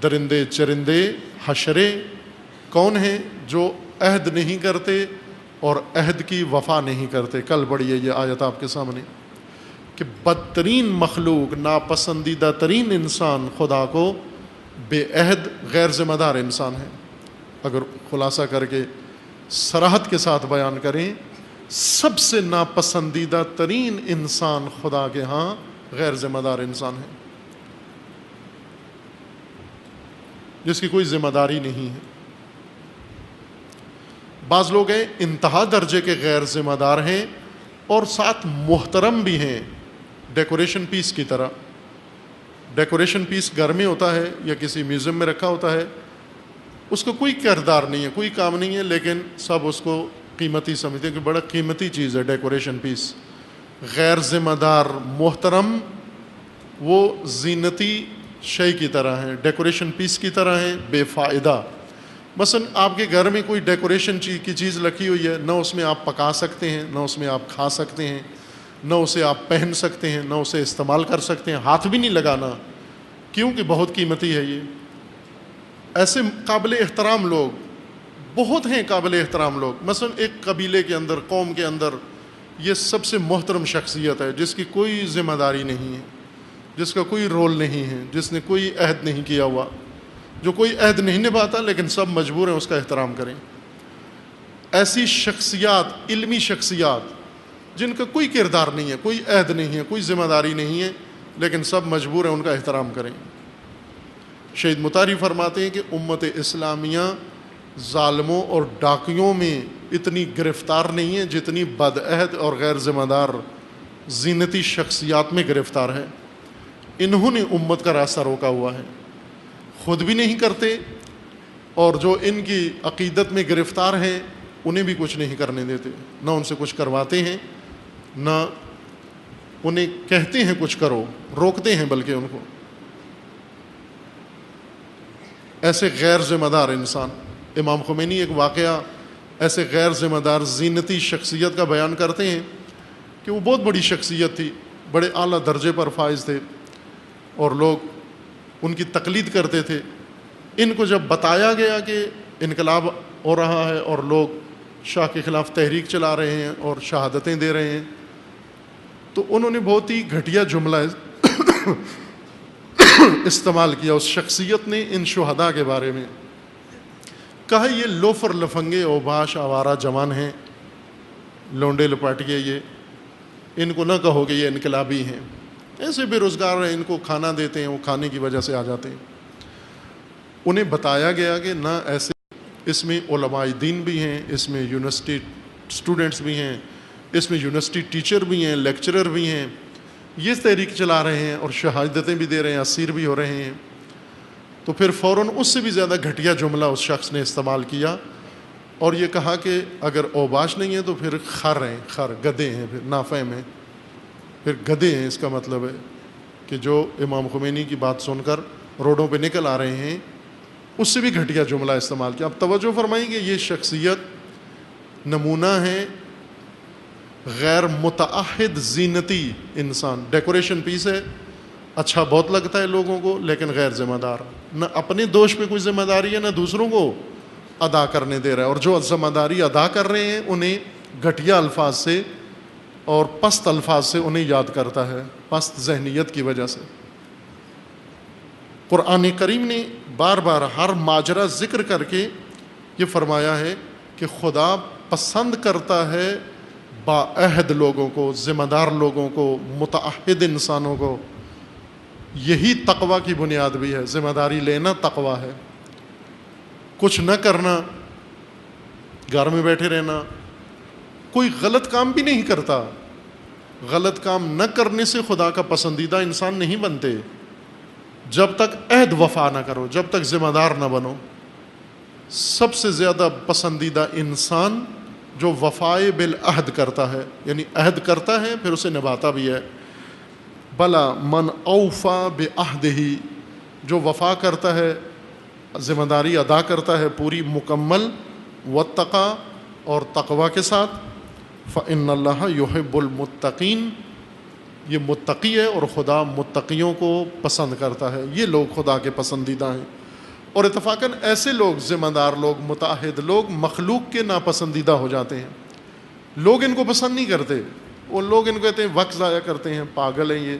درندے چرندے حشرے کون ہیں؟ جو عہد نہیں کرتے اور عہد کی وفا نہیں کرتے۔ کل پڑھیے یہ آیت آپ کے سامنے کہ بدترین مخلوق، ناپسندیدہ ترین انسان خدا کو بے عہد غیر ذمہ دار انسان ہے۔ اگر خلاصہ کر کے صراحت کے ساتھ بیان کریں، سب سے ناپسندیدہ ترین انسان خدا کے ہاں غیر ذمہ دار انسان ہے، جس کی کوئی ذمہ داری نہیں ہے۔ بعض لوگ ہیں انتہا درجے کے غیر ذمہ دار ہیں اور ساتھ محترم بھی ہیں، ڈیکوریشن پیس کی طرح۔ ڈیکوریشن پیس گھر میں ہوتا ہے یا کسی میوزیم میں رکھا ہوتا ہے، اس کو کوئی کردار نہیں ہے، کوئی کام نہیں ہے، لیکن سب اس کو قیمتی سمجھتے ہیں کہ بڑا قیمتی چیز ہے ڈیکوریشن پیس۔ غیر ذمہ دار محترم وہ زینتی شے کی طرح ہیں، ڈیکوریشن پیس کی طرح ہیں، بے فائدہ۔ مثلا آپ کے گھر میں کوئی ڈیکوریشن کی چیز رکھی ہوئی ہے، نہ اس میں آپ پکا سکتے ہیں، نہ اس میں آپ کھا سکتے ہیں، نہ اسے آپ پہن سکتے ہیں، نہ اسے استعمال کر سکتے ہیں، ہاتھ بھی نہیں لگانا، کیونکہ بہت قیمتی ہے یہ۔ ایسے قابل احترام لوگ بہت ہیں، قابل احترام لوگ۔ مثلا ایک قبیلے کے اندر، قوم کے اندر یہ سب سے محترم شخصیت ہے جس کی کوئی ذمہ داری نہیں ہے، جس کا کوئی رول نہیں ہے، جس نے کوئی عہد نہیں کیا ہوا، جو کوئی عہد نہیں نبھاتا، لیکن سب مجبور ہیں اس کا احترام کریں۔ ایسی شخصیات، علمی شخصیات جن کا کوئی کردار نہیں ہے، کوئی عہد نہیں ہے، کوئی ذمہ داری نہیں ہے، لیکن سب مجبور ہیں ان کا احترام کریں۔ شہید مطہری فرماتے ہیں کہ امت اسلامیہ ظالموں اور ڈاکیوں میں اتنی گرفتار نہیں ہے جتنی بد عہد اور غیر ذمہ دار زینتی شخصیات میں گرفتار ہے۔ انہوں نے امت کا راستہ روکا ہوا ہے، خود بھی نہیں کرتے، اور جو ان کی عقیدت میں گرفتار ہیں انہیں بھی کچھ نہیں کرنے دیتے، نہ ان سے کچھ کرواتے ہیں، نہ انہیں کہتے ہیں کچھ کرو، روکتے ہیں بلکہ ان کو. ایسے غیر ذمہ دار انسان. امام خمینی ایک واقعہ ایسے غیر ذمہ دار زینتی شخصیت کا بیان کرتے ہیں کہ وہ بہت بڑی شخصیت تھی، بڑے اعلیٰ درجے پر فائز تھے اور لوگ ان کی تقلید کرتے تھے. ان کو جب بتایا گیا کہ انقلاب ہو رہا ہے اور لوگ شاہ کے خلاف تحریک چلا رہے ہیں اور شہادتیں دے رہے ہیں، تو انہوں نے بہت ہی گھٹیا جملہ استعمال کیا. اس شخصیت نے ان شہداء کے بارے میں کہا یہ لوفر لفنگے اوباش آوارہ جوان ہیں، لونڈے لپاٹیے، یہ ان کو نہ کہو کہ یہ انقلابی ہیں، ایسے بے روزگار ہیں، ان کو کھانا دیتے ہیں، وہ کھانے کی وجہ سے آ جاتے ہیں. انہیں بتایا گیا کہ نہ ایسے، اس میں علماء دین بھی ہیں، اس میں یونیورسٹی اسٹوڈنٹس بھی ہیں، اس میں یونیورسٹی ٹیچر بھی ہیں، لیکچرر بھی ہیں، یہ تحریک چلا رہے ہیں اور شہادتیں بھی دے رہے ہیں، اسیر بھی ہو رہے ہیں. تو پھر فوراً اس سے بھی زیادہ گھٹیا جملہ اس شخص نے استعمال کیا اور یہ کہا کہ اگر اوباش نہیں ہے تو پھر خر ہیں، خر گدھے ہیں، پھر نافہم ہیں، پھر گدھے ہیں. اس کا مطلب ہے کہ جو امام خمینی کی بات سن کر روڈوں پہ نکل آ رہے ہیں، اس سے بھی گھٹیا جملہ استعمال کیا. اب توجہ فرمائیں کہ یہ شخصیت نمونہ ہے غیر متعہد زینتی انسان. ڈیکوریشن پیس ہے، اچھا بہت لگتا ہے لوگوں کو، لیکن غیر ذمہ دار، نہ اپنے دوش پہ کوئی ذمہ داری ہے نہ دوسروں کو ادا کرنے دے رہا ہے. اور جو ذمہ داری ادا کر رہے ہیں انہیں گھٹیا الفاظ سے اور پست الفاظ سے انہیں یاد کرتا ہے، پست ذہنیت کی وجہ سے. قرآن کریم نے بار بار ہر ماجرا ذکر کر کے یہ فرمایا ہے کہ خدا پسند کرتا ہے باعہد لوگوں کو، ذمہ دار لوگوں کو، متعہد انسانوں کو. یہی تقوی کی بنیاد بھی ہے. ذمہ داری لینا تقوی ہے، کچھ نہ کرنا، گھر میں بیٹھے رہنا، کوئی غلط کام بھی نہیں کرتا. غلط کام نہ کرنے سے خدا کا پسندیدہ انسان نہیں بنتے. جب تک عہد وفا نہ کرو، جب تک ذمہ دار نہ بنو. سب سے زیادہ پسندیدہ انسان جو وفائے بالعہد کرتا ہے، یعنی عہد کرتا ہے پھر اسے نبھاتا بھی ہے. بلا من اوفا بعہدہ، جو وفا کرتا ہے، ذمہ داری ادا کرتا ہے پوری مکمل، واتقا، اور تقوی کے ساتھ، فإن اللہ یحب المتقین، یہ متقی ہے اور خدا متقیوں کو پسند کرتا ہے. یہ لوگ خدا کے پسندیدہ ہیں. اور اتفاقاً ایسے لوگ، ذمہ دار لوگ، متعہد لوگ، مخلوق کے ناپسندیدہ ہو جاتے ہیں. لوگ ان کو پسند نہیں کرتے، وہ لوگ ان کو کہتے ہیں وقت ضائع کرتے ہیں، پاگل ہیں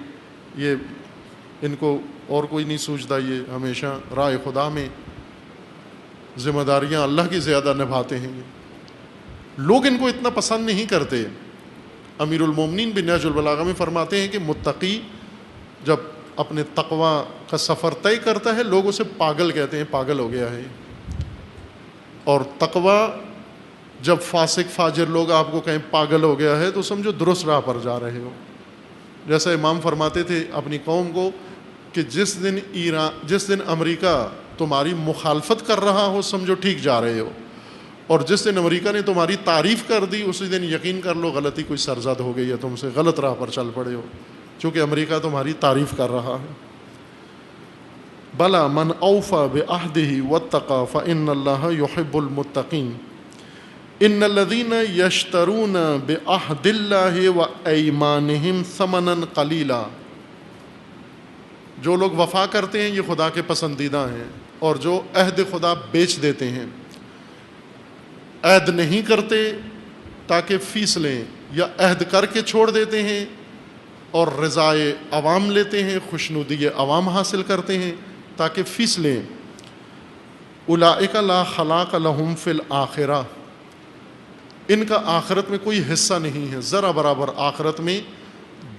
یہ ان کو اور کوئی نہیں سوچتا، یہ ہمیشہ راہ خدا میں ذمہ داریاں اللہ کی زیادہ نبھاتے ہیں. لوگ ان کو اتنا پسند نہیں کرتے. امیر المومنین بن نہج البلاغہ میں فرماتے ہیں کہ متقی جب اپنے تقوی کا سفر طے کرتا ہے، لوگ اسے پاگل کہتے ہیں، پاگل ہو گیا ہے. اور تقوی جب فاسق فاجر لوگ آپ کو کہیں پاگل ہو گیا ہے تو سمجھو درست راہ پر جا رہے ہو. جیسا امام فرماتے تھے اپنی قوم کو کہ جس دن امریکہ تمہاری مخالفت کر رہا ہو سمجھو ٹھیک جا رہے ہو، اور جس دن امریکہ نے تمہاری تعریف کر دی اسی دن یقین کر لو غلطی کوئی سرزد ہو گئی ہے تم سے، غلط راہ پر چل پڑے ہو، چونکہ امریکہ تمہاری تعریف کر رہا ہے. بلا من اوفا بعہدہ واتقى فإن اللہ یحب المتقین. ان الذین یشترون بعہد اللہ وایمانہم ثمنا قلیلا، جو لوگ وفا کرتے ہیں یہ خدا کے پسندیدہ ہیں، اور جو عہد خدا بیچ دیتے ہیں، عہد نہیں کرتے تاکہ فیس لیں، یا عہد کر کے چھوڑ دیتے ہیں اور رضائے عوام لیتے ہیں، خوشنودی عوام حاصل کرتے ہیں تاکہ فیس لیں. اولئک لا خلاق لہم فی الآخرہ، ان کا آخرت میں کوئی حصہ نہیں ہے، ذرا برابر آخرت میں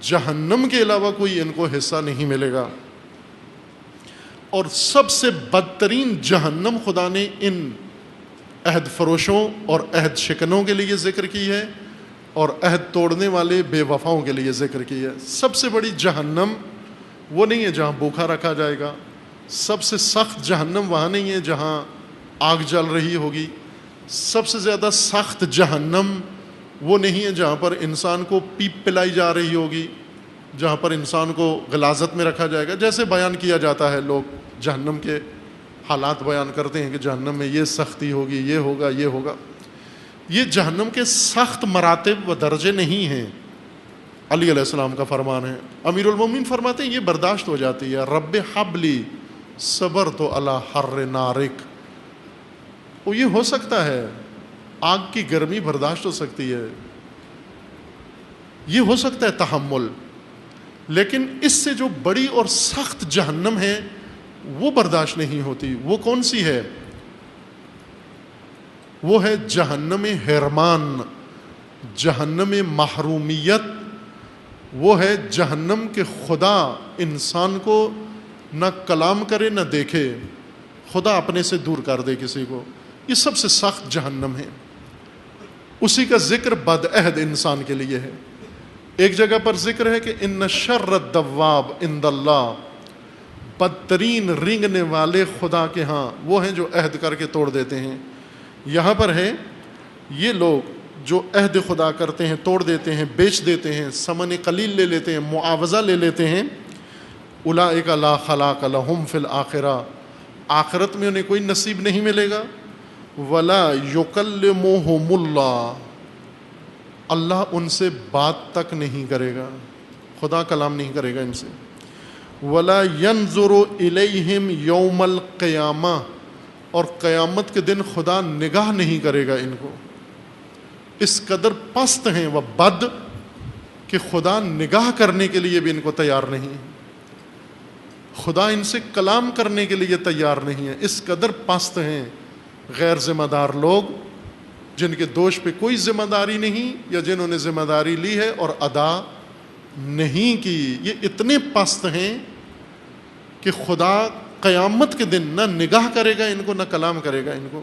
جہنم کے علاوہ کوئی ان کو حصہ نہیں ملے گا. اور سب سے بدترین جہنم خدا نے ان عہد فروشوں اور عہد شکنوں کے لیے ذکر کی ہے اور عہد توڑنے والے بے وفاؤں کے لیے ذکر کی ہے. سب سے بڑی جہنم وہ نہیں ہے جہاں بھوکا رکھا جائے گا، سب سے سخت جہنم وہاں نہیں ہے جہاں آگ جل رہی ہوگی. سب سے زیادہ سخت جہنم وہ نہیں ہے جہاں پر انسان کو پیپ پلائی جا رہی ہوگی، جہاں پر انسان کو غلاظت میں رکھا جائے گا، جیسے بیان کیا جاتا ہے، لوگ جہنم کے حالات بیان کرتے ہیں کہ جہنم میں یہ سختی ہوگی، یہ ہوگا، یہ ہوگا۔ یہ جہنم کے سخت مراتب و درجے نہیں ہیں، علی علیہ السلام کا فرمان ہے۔ امیر المومنین فرماتے ہیں یہ برداشت ہو جاتی ہے، رب حبلی صبر تو علی حر نارک، وہ یہ ہو سکتا ہے، آگ کی گرمی برداشت ہو سکتی ہے، یہ ہو سکتا ہے تحمل، لیکن اس سے جو بڑی اور سخت جہنم ہے وہ برداشت نہیں ہوتی۔ وہ کون سی ہے؟ وہ ہے جہنم حرمان، جہنم محرومیت، وہ ہے جہنم کے خدا انسان کو نہ کلام کرے نہ دیکھے، خدا اپنے سے دور کر دے کسی کو، یہ سب سے سخت جہنم ہے۔ اسی کا ذکر بدعہد انسان کے لیے ہے۔ ایک جگہ پر ذکر ہے کہ ان شر الدواب عند اللہ، بدترین رینگنے والے خدا کے ہاں وہ ہیں جو عہد کر کے توڑ دیتے ہیں۔ یہاں پر ہے یہ لوگ جو عہد خدا کرتے ہیں، توڑ دیتے ہیں، بیچ دیتے ہیں، ثمن قلیل لے لیتے ہیں، معاوضہ لے لیتے ہیں، اولئک لا خلاق لہم فی الآخرہ، آخرت میں انہیں کوئی نصیب نہیں ملے گا، ولا یکلمہم اللہ، اللہ ان سے بات تک نہیں کرے گا، خدا کلام نہیں کرے گا ان سے، ولا ینظر الیہم یوم القیامہ، اور قیامت کے دن خدا نگاہ نہیں کرے گا ان کو۔ اس قدر پست ہیں وہ بد کہ خدا نگاہ کرنے کے لیے بھی ان کو تیار نہیں، خدا ان سے کلام کرنے کے لیے تیار نہیں ہے، اس قدر پست ہیں غیر ذمہ دار لوگ جن کے دوش پہ کوئی ذمہ داری نہیں، یا جنہوں نے ذمہ داری لی ہے اور ادا نہیں کی، یہ اتنے پست ہیں کہ خدا قیامت کے دن نہ نگاہ کرے گا ان کو، نہ کلام کرے گا ان کو۔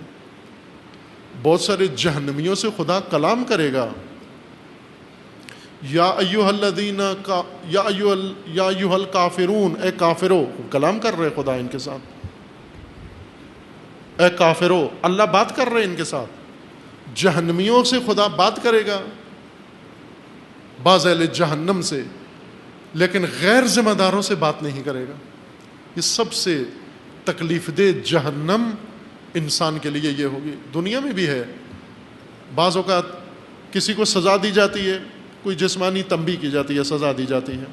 بہت سارے جہنمیوں سے خدا کلام کرے گا، یا ایھا الذین یا ایھا الکافرون، اے کافرو، کلام کر رہے خدا ان کے ساتھ، اے کافرو، اللہ بات کر رہے ان کے ساتھ۔ جہنمیوں سے خدا بات کرے گا، بعض اہل جہنم سے، لیکن غیر ذمہ داروں سے بات نہیں کرے گا۔ یہ سب سے تکلیف دہ جہنم انسان کے لیے یہ ہوگی۔ دنیا میں بھی ہے، بعض اوقات کسی کو سزا دی جاتی ہے، کوئی جسمانی تنبیہ کی جاتی ہے، سزا دی جاتی ہے،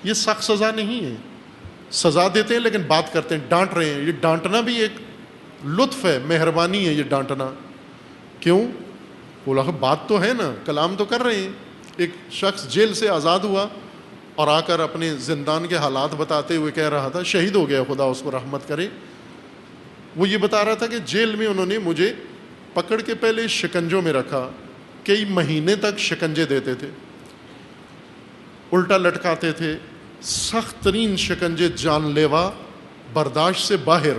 یہ سخت سزا نہیں ہے، سزا دیتے ہیں لیکن بات کرتے ہیں، ڈانٹ رہے ہیں، یہ ڈانٹنا بھی ایک لطف ہے، مہربانی ہے یہ ڈانٹنا۔ کیوں؟ بولا بات تو ہے نا، کلام تو کر رہے ہیں۔ ایک شخص جیل سے آزاد ہوا اور آ کر اپنے زندان کے حالات بتاتے ہوئے کہہ رہا تھا، شہید ہو گیا، خدا اس کو رحمت کرے، وہ یہ بتا رہا تھا کہ جیل میں انہوں نے مجھے پکڑ کے پہلے شکنجوں میں رکھا، کئی مہینے تک شکنجے دیتے تھے، الٹا لٹکاتے تھے، سخت ترین شکنجے، جان لیوا، برداشت سے باہر،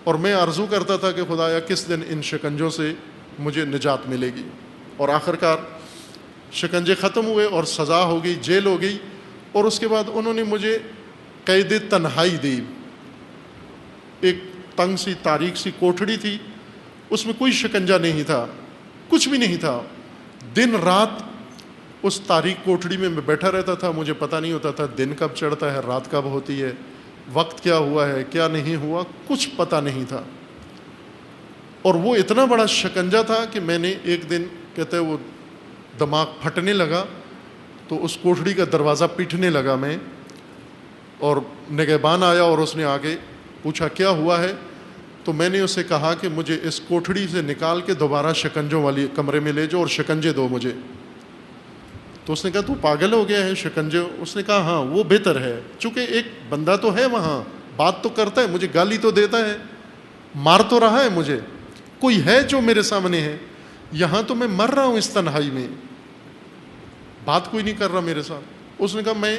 اور میں آرزو کرتا تھا کہ خدایا کس دن ان شکنجوں سے مجھے نجات ملے گی۔ اور آخرکار شکنجے ختم ہوئے اور سزا ہو گئی، جیل ہو گئی، اور اس کے بعد انہوں نے مجھے قید تنہائی دی۔ ایک تنگ سی تاریک سی کوٹھڑی تھی، اس میں کوئی شکنجہ نہیں تھا، کچھ بھی نہیں تھا، دن رات اس تاریک کوٹھڑی میں بیٹھا رہتا تھا، مجھے پتہ نہیں ہوتا تھا دن کب چڑھتا ہے، رات کب ہوتی ہے، وقت کیا ہوا ہے، کیا نہیں ہوا، کچھ پتہ نہیں تھا۔ اور وہ اتنا بڑا شکنجہ تھا کہ میں نے ایک دن، کہتے ہیں وہ دماغ پھٹنے لگا تو اس کوٹھڑی کا دروازہ پیٹنے لگا میں، اور نگہبان آیا اور اس نے آگے پوچھا کیا ہوا ہے، تو میں نے اسے کہا کہ مجھے اس کوٹھڑی سے نکال کے دوبارہ شکنجوں والی کمرے میں لے جاؤ اور شکنجے دو مجھے۔ تو اس نے کہا تو پاگل ہو گیا ہے، شکنجے؟ اس نے کہا ہاں وہ بہتر ہے، چونکہ ایک بندہ تو ہے وہاں، بات تو کرتا ہے، مجھے گالی تو دیتا ہے، مار تو رہا ہے مجھے، کوئی ہے جو میرے سامنے ہے، یہاں تو میں مر رہا ہوں اس تنہائی میں، بات کوئی نہیں کر رہا میرے ساتھ۔ اس نے کہا میں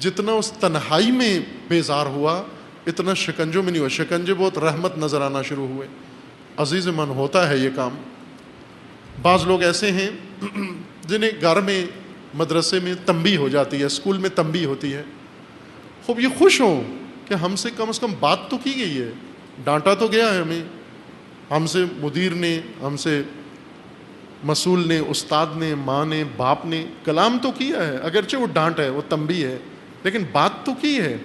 جتنا اس تنہائی میں بیزار ہوا اتنا شکنجوں میں نہیں ہوا، شکنجے بہت رحمت نظر آنا شروع ہوئے۔ عزیز من، ہوتا ہے یہ کام۔ بعض لوگ ایسے ہیں جنہیں گھر میں، مدرسے میں تنبیہ ہو جاتی ہے، اسکول میں تنبیہ ہوتی ہے، خوب یہ خوش ہوں کہ ہم سے کم از کم بات تو کی گئی ہے، ڈانٹا تو گیا ہے ہمیں، ہم سے مدیر نے، ہم سے مسئول نے، استاد نے، ماں نے، باپ نے کلام تو کیا ہے، اگرچہ وہ ڈانٹ ہے، وہ تنبیہ ہے، لیکن بات تو کی ہے۔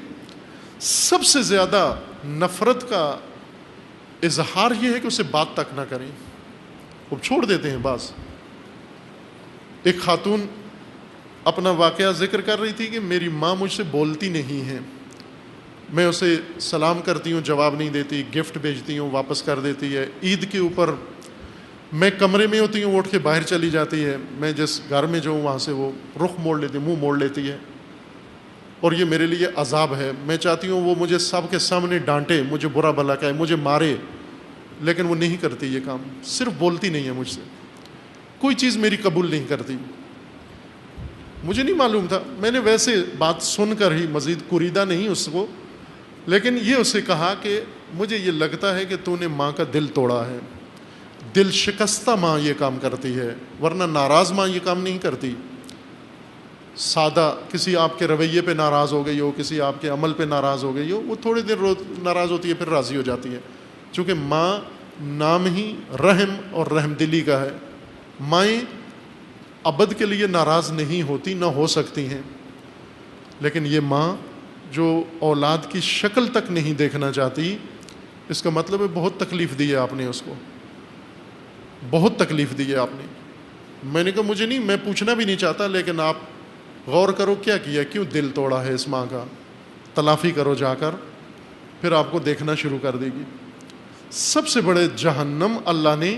سب سے زیادہ نفرت کا اظہار یہ ہے کہ اسے بات تک نہ کریں، وہ چھوڑ دیتے ہیں بعض۔ ایک خاتون اپنا واقعہ ذکر کر رہی تھی کہ میری ماں مجھ سے بولتی نہیں ہے، میں اسے سلام کرتی ہوں جواب نہیں دیتی، گفٹ بھیجتی ہوں واپس کر دیتی ہے، عید کے اوپر میں کمرے میں ہوتی ہوں وہ اٹھ کے باہر چلی جاتی ہے، میں جس گھر میں جو ہوں وہاں سے وہ رخ موڑ لیتی، منہ موڑ لیتی ہے، اور یہ میرے لیے عذاب ہے۔ میں چاہتی ہوں وہ مجھے سب کے سامنے ڈانٹے، مجھے برا بھلا کہے، مجھے مارے، لیکن وہ نہیں کرتی یہ کام، صرف بولتی نہیں ہے مجھ سے، کوئی چیز میری قبول نہیں کرتی۔ مجھے نہیں معلوم تھا، میں نے ویسے بات سن کر ہی، مزید کوریدہ نہیں اس کو، لیکن یہ اسے کہا کہ مجھے یہ لگتا ہے کہ تو نے ماں کا دل توڑا ہے، دل شکستہ ماں یہ کام کرتی ہے، ورنہ ناراض ماں یہ کام نہیں کرتی۔ سادہ کسی آپ کے رویے پہ ناراض ہو گئی ہو، کسی آپ کے عمل پہ ناراض ہو گئی ہو، وہ تھوڑی دیر ناراض ہوتی ہے پھر راضی ہو جاتی ہے، چونکہ ماں نام ہی رحم اور رحم دلی کا ہے۔ مائیں ابد کے لیے ناراض نہیں ہوتی، نہ ہو سکتی ہیں، لیکن یہ ماں جو اولاد کی شکل تک نہیں دیکھنا چاہتی، اس کا مطلب ہے بہت تکلیف دی ہے آپ نے اس کو، بہت تکلیف دی ہے آپ نے۔ میں نے کہا مجھے نہیں، میں پوچھنا بھی نہیں چاہتا، لیکن آپ غور کرو کیا کیا، کیوں دل توڑا ہے اس ماں کا، تلافی کرو جا کر، پھر آپ کو دیکھنا شروع کر دے گی۔ سب سے بڑے جہنم اللہ نے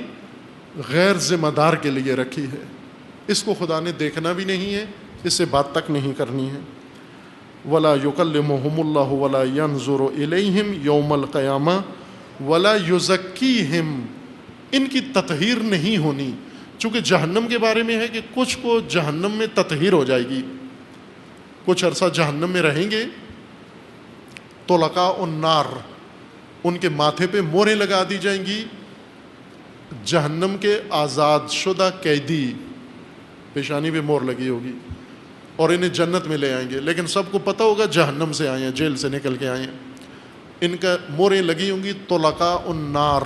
غیر ذمہ دار کے لیے رکھی ہے، اس کو خدا نے دیکھنا بھی نہیں ہے، اس سے بات تک نہیں کرنی ہے۔ ولا یکلمہم اللہ ولا ینظر الیہم یوم القیامہ ولا یزکیہم، ان کی تطہیر نہیں ہونی، چونکہ جہنم کے بارے میں ہے کہ کچھ کو جہنم میں تطہیر ہو جائے گی، کچھ عرصہ جہنم میں رہیں گے، طلقاء النار، ان کے ماتھے پہ موریں لگا دی جائیں گی، جہنم کے آزاد شدہ قیدی، پیشانی پہ مور لگی ہوگی، اور انہیں جنت میں لے آئیں گے، لیکن سب کو پتہ ہوگا جہنم سے آئے ہیں، جیل سے نکل کے آئے ہیں۔ ان کا موریں لگی ہوں گی طلقاء النار،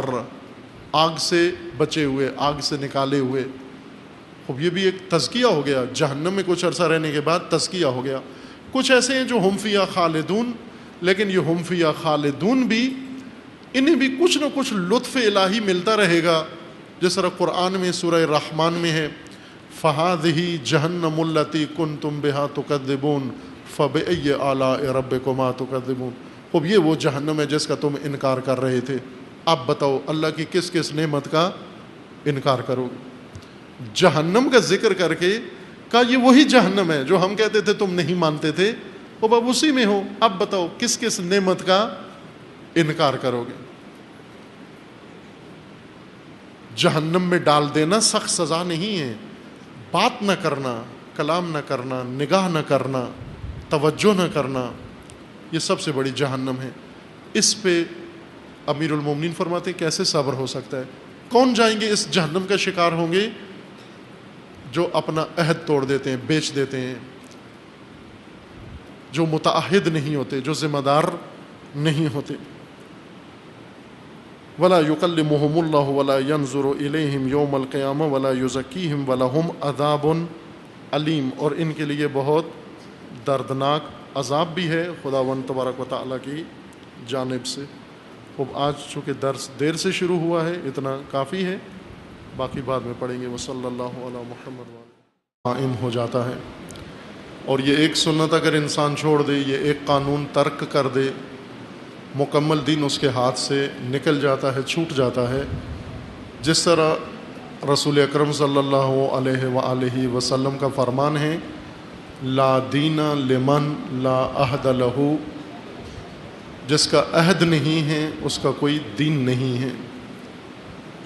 آگ سے بچے ہوئے، آگ سے نکالے ہوئے۔ اب یہ بھی ایک تزکیہ ہو گیا، جہنم میں کچھ عرصہ رہنے کے بعد تزکیہ ہو گیا۔ کچھ ایسے ہیں جو ہم فیہا خالدون، لیکن یہ ہم فیہا خالدون بھی، انہیں بھی کچھ نہ کچھ لطف الہی ملتا رہے گا، جس طرح قرآن میں سورہ رحمان میں ہے فَهَذِهِ جَهَنَّمُ الَّتِي كُنْتُمْ بِهَا تُكَذِّبُونَ فَبِأَيِّ آلَاءِ رَبِّكُمَا تُكَذِّبُونَ۔ اب یہ وہ جہنم ہے جس کا تم انکار کر رہے تھے، اب بتاؤ اللہ کی کس کس نعمت کا انکار کرو گے۔ جہنم کا ذکر کر کے کہا یہ وہی جہنم ہے جو ہم کہتے تھے تم نہیں مانتے تھے، اب اسی میں ہو، اب بتاؤ کس کس نعمت کا انکار کرو گے۔ جہنم میں ڈال دینا سخت سزا نہیں ہے، بات نہ کرنا، کلام نہ کرنا، نگاہ نہ کرنا، توجہ نہ کرنا، یہ سب سے بڑی جہنم ہے۔ اس پہ امیر المومنین فرماتے ہیں کیسے صبر ہو سکتا ہے؟ کون جائیں گے اس جہنم کا شکار ہوں گے؟ جو اپنا عہد توڑ دیتے ہیں، بیچ دیتے ہیں، جو متعہد نہیں ہوتے، جو ذمہ دار نہیں ہوتے۔ ولا یکلمہم اللہ ولا ینظر الیہم یوم القیامہ ولا یزکیہم ولہم عذاب علیم، اور ان کے لیے بہت دردناک عذاب بھی ہے خداوند تبارک و تعالیٰ کی جانب سے۔ اب آج چونکہ درس دیر سے شروع ہوا ہے، اتنا کافی ہے، باقی بعد میں پڑھیں گے۔ وصلی اللہ علی محمد قائم ہو جاتا ہے، اور یہ ایک سنت اگر انسان چھوڑ دے، یہ ایک قانون ترک کر دے، مکمل دین اس کے ہاتھ سے نکل جاتا ہے، چھوٹ جاتا ہے۔ جس طرح رسول اکرم صلی اللہ علیہ وآلہ وسلم کا فرمان ہے لا دین لمن لا عہد لہ، جس کا عہد نہیں ہے اس کا کوئی دین نہیں ہے،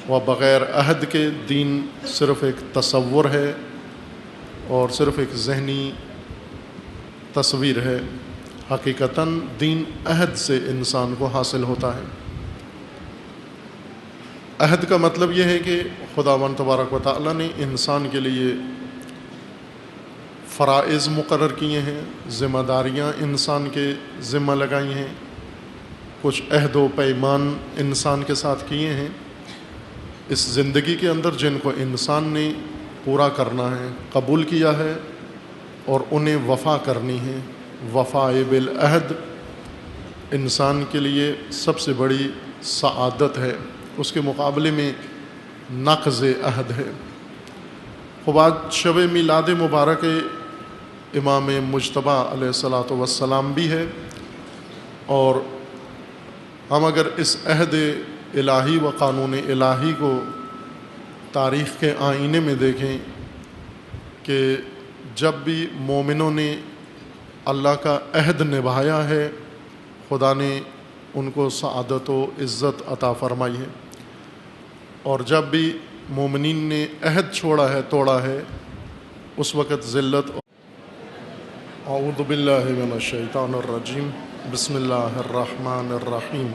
وہ بغیر عہد کے دین صرف ایک تصور ہے اور صرف ایک ذہنی تصویر ہے۔ حقیقتاً دین عہد سے انسان کو حاصل ہوتا ہے۔ عہد کا مطلب یہ ہے کہ خداوند تبارک و تعالیٰ نے انسان کے لیے فرائض مقرر کیے ہیں، ذمہ داریاں انسان کے ذمہ لگائی ہیں، کچھ عہد و پیمان انسان کے ساتھ کیے ہیں، اس زندگی کے اندر جن کو انسان نے پورا کرنا ہے، قبول کیا ہے اور انہیں وفا کرنی ہے۔ وفائے بالعہد انسان کے لیے سب سے بڑی سعادت ہے، اس کے مقابلے میں نقض عہد ہے۔ خب آج شب میلاد مبارک امام مجتبیٰ علیہ الصلاۃ والسلام بھی ہے، اور ہم اگر اس عہد الہی و قانون الہی کو تاریخ کے آئینے میں دیکھیں کہ جب بھی مومنوں نے اللہ کا عہد نبھایا ہے، خدا نے ان کو سعادت و عزت عطا فرمائی ہے، اور جب بھی مومنین نے عہد چھوڑا ہے، توڑا ہے، اس وقت ذلت۔ اعوذ باللہ من الشیطان الرجیم، بسم اللہ الرحمن الرحیم،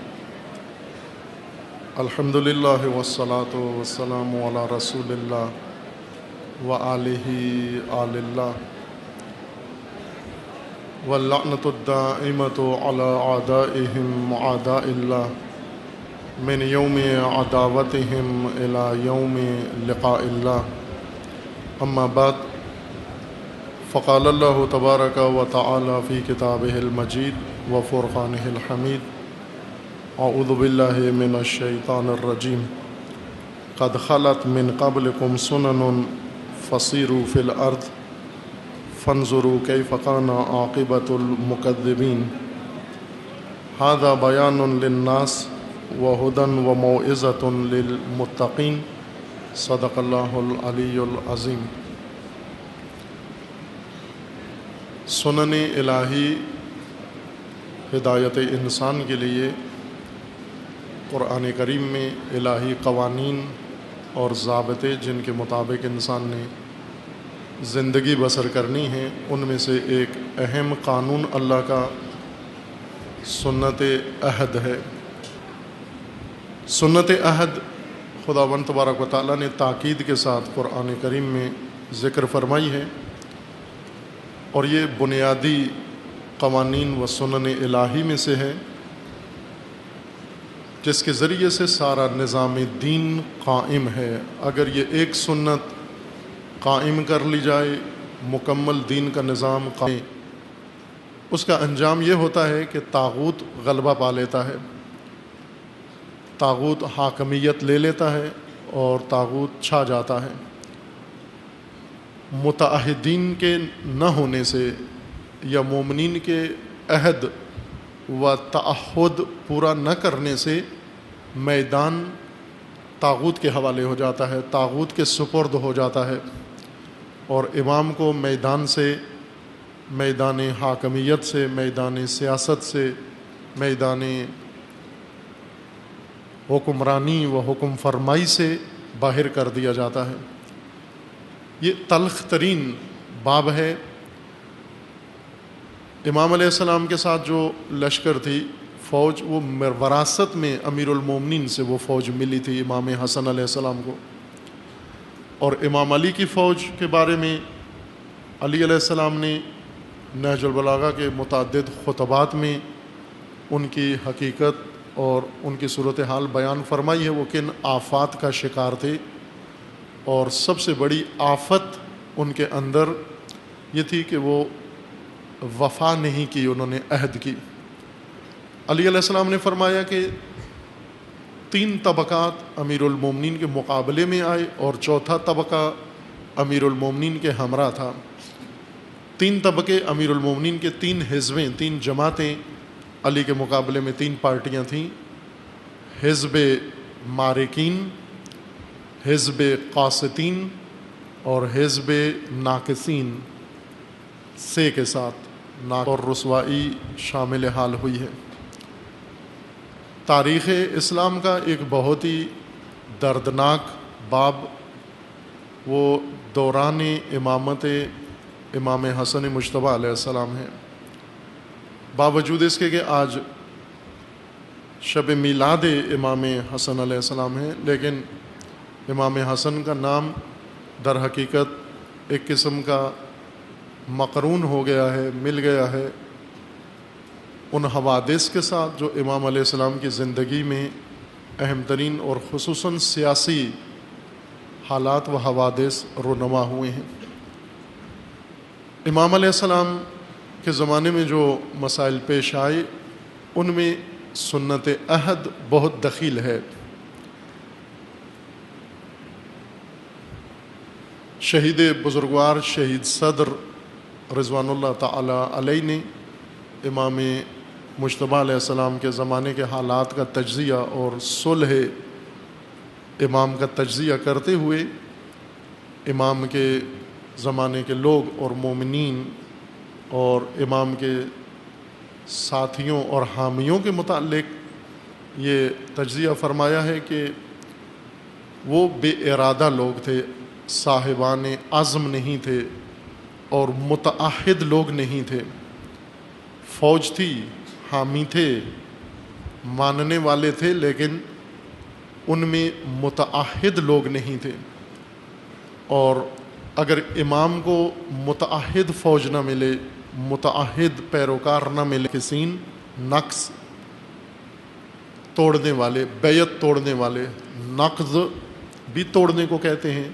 الحمد للہ والصلاة والسلام علی رسول اللہ وآلہ آل اللہ، واللعنۃ الدائمۃ علی اعدائہم اعداء اللہ من یوم عداوتہم الی یوم لقاء اللہ، اما بعد، فقال اللہ تبارک و تعالی فی کتابہ المجید و فرقانہ الحمید، اعوذ باللہ من الشیطان الرجیم، قد خلت من قبلکم سنن فسیروا فی الارض فانظروا کیف کان عاقبۃ المکذبین، ھذا بیان للناس وہدی وموعظۃ للمتقین، صدق اللہ العلی العظیم۔ سنن الہی ہدایت انسان کے لیے قرآن کریم میں الہی قوانین اور ضابطے جن کے مطابق انسان نے زندگی بسر کرنی ہے، ان میں سے ایک اہم قانون اللہ کا سنت عہد ہے۔ سنت عہد خداوند تبارک و تعالیٰ نے تاکید کے ساتھ قرآن کریم میں ذکر فرمائی ہے، اور یہ بنیادی قوانین و سنن الہی میں سے ہے جس کے ذریعے سے سارا نظام دین قائم ہے۔ اگر یہ ایک سنت قائم کر لی جائے، مکمل دین کا نظام قائم، اس کا انجام یہ ہوتا ہے کہ طاغوت غلبہ پا لیتا ہے، طاغوت حاکمیت لے لیتا ہے اور طاغوت چھا جاتا ہے۔ متعہدین کے نہ ہونے سے یا مومنین کے عہد و تعہد پورا نہ کرنے سے میدان طاغوت کے حوالے ہو جاتا ہے، طاغوت کے سپرد ہو جاتا ہے، اور امام کو میدان سے، میدان حاکمیت سے، میدان سیاست سے، میدان حکمرانی و حکم فرمائی سے باہر کر دیا جاتا ہے۔ یہ تلخ ترین باب ہے۔ امام علیہ السلام کے ساتھ جو لشکر تھی، فوج، وہ وراثت میں امیر المومنین سے وہ فوج ملی تھی امام حسن علیہ السلام کو، اور امام علی کی فوج کے بارے میں علی علیہ السلام نے نہج البلاغہ کے متعدد خطبات میں ان کی حقیقت اور ان کی صورتحال بیان فرمائی ہے، وہ کن آفات کا شکار تھے، اور سب سے بڑی آفت ان کے اندر یہ تھی کہ وہ وفا نہیں کی، انہوں نے عہد کی۔ علی علیہ السلام نے فرمایا کہ 3 طبقات امیر المومنین کے مقابلے میں آئے اور چوتھا طبقہ امیر المومنین کے ہمراہ تھا۔ 3 طبقے امیر المومنین کے، 3 حزبیں، 3 جماعتیں علی کے مقابلے میں 3 پارٹیاں تھیں، حزب مارکین، حزب قاسطین اور حزب ناقصین، سے کے ساتھ اور رسوائی شامل حال ہوئی ہے۔ تاریخ اسلام کا ایک بہت ہی دردناک باب وہ دوران امامت امام حسن مجتبیٰ علیہ السلام ہے۔ باوجود اس کے کہ آج شب میلاد امام حسن علیہ السلام ہے، لیکن امام حسن کا نام در حقیقت ایک قسم کا مقرون ہو گیا ہے، مل گیا ہے ان حوادث کے ساتھ جو امام علیہ السلام کی زندگی میں اہم ترین اور خصوصاً سیاسی حالات و حوادث رونما ہوئے ہیں۔ امام علیہ السلام کے زمانے میں جو مسائل پیش آئے ان میں سنت عہد بہت دخیل ہے۔ شہید بزرگوار شہید صدر رضوان اللہ تعالی علیہ نے امام مجتبیٰ علیہ السلام کے زمانے کے حالات کا تجزیہ اور صلح امام کا تجزیہ کرتے ہوئے امام کے زمانے کے لوگ اور مومنین اور امام کے ساتھیوں اور حامیوں کے متعلق یہ تجزیہ فرمایا ہے کہ وہ بے ارادہ لوگ تھے، صاحبان عزم نہیں تھے اور متعہد لوگ نہیں تھے۔ فوج تھی، حامی تھے، ماننے والے تھے، لیکن ان میں متعہد لوگ نہیں تھے۔ اور اگر امام کو متعہد فوج نہ ملے، متعہد پیروکار نہ ملے، کسین نقص توڑنے والے، بیعت توڑنے والے، نقض بھی توڑنے کو کہتے ہیں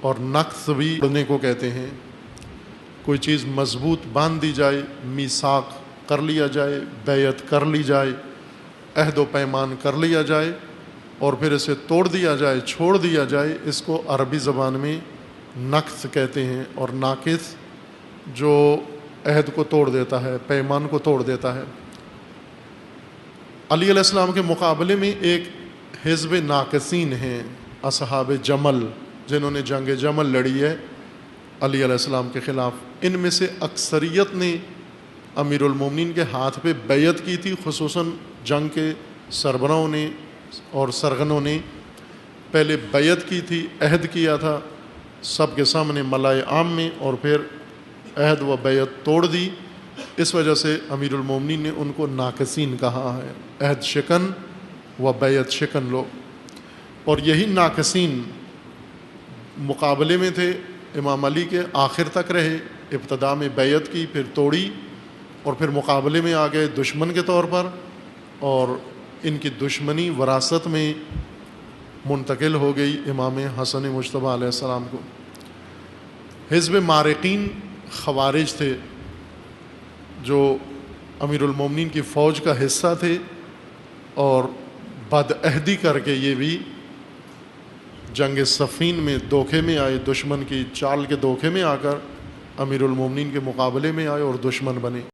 اور نقص بھی توڑنے کو کہتے ہیں۔ کوئی چیز مضبوط باندھ دی جائے، میثاق کر لیا جائے، بیعت کر لی جائے، عہد و پیمان کر لیا جائے اور پھر اسے توڑ دیا جائے، چھوڑ دیا جائے، اس کو عربی زبان میں نقص کہتے ہیں۔ اور ناقص جو عہد کو توڑ دیتا ہے، پیمان کو توڑ دیتا ہے۔ علی علیہ السلام کے مقابلے میں ایک حزب ناقصین ہیں، اصحاب جمل، جنہوں نے جنگ جمل لڑی ہے علی علیہ السلام کے خلاف۔ ان میں سے اکثریت نے امیر المومنین کے ہاتھ پہ بیعت کی تھی، خصوصاً جنگ کے سربراہوں نے اور سرغنوں نے پہلے بیعت کی تھی، عہد کیا تھا سب کے سامنے ملائے عام میں، اور پھر عہد و بیعت توڑ دی۔ اس وجہ سے امیر المومنین نے ان کو ناقصین کہا ہے، عہد شکن و بیعت شکن لوگ۔ اور یہی ناقصین مقابلے میں تھے امام علی کے، آخر تک رہے، ابتدا میں بیعت کی، پھر توڑی، اور پھر مقابلے میں آ گئے دشمن کے طور پر، اور ان کی دشمنی وراثت میں منتقل ہو گئی امام حسن مجتبیٰ علیہ السلام کو۔ حزب مارقین خوارج تھے جو امیر المومنین کی فوج کا حصہ تھے، اور بدعہدی کر کے یہ بھی جنگ صفین میں دھوکے میں آئے، دشمن کی چال کے دھوکے میں آ کر امیر المومنین کے مقابلے میں آئے اور دشمن بنے۔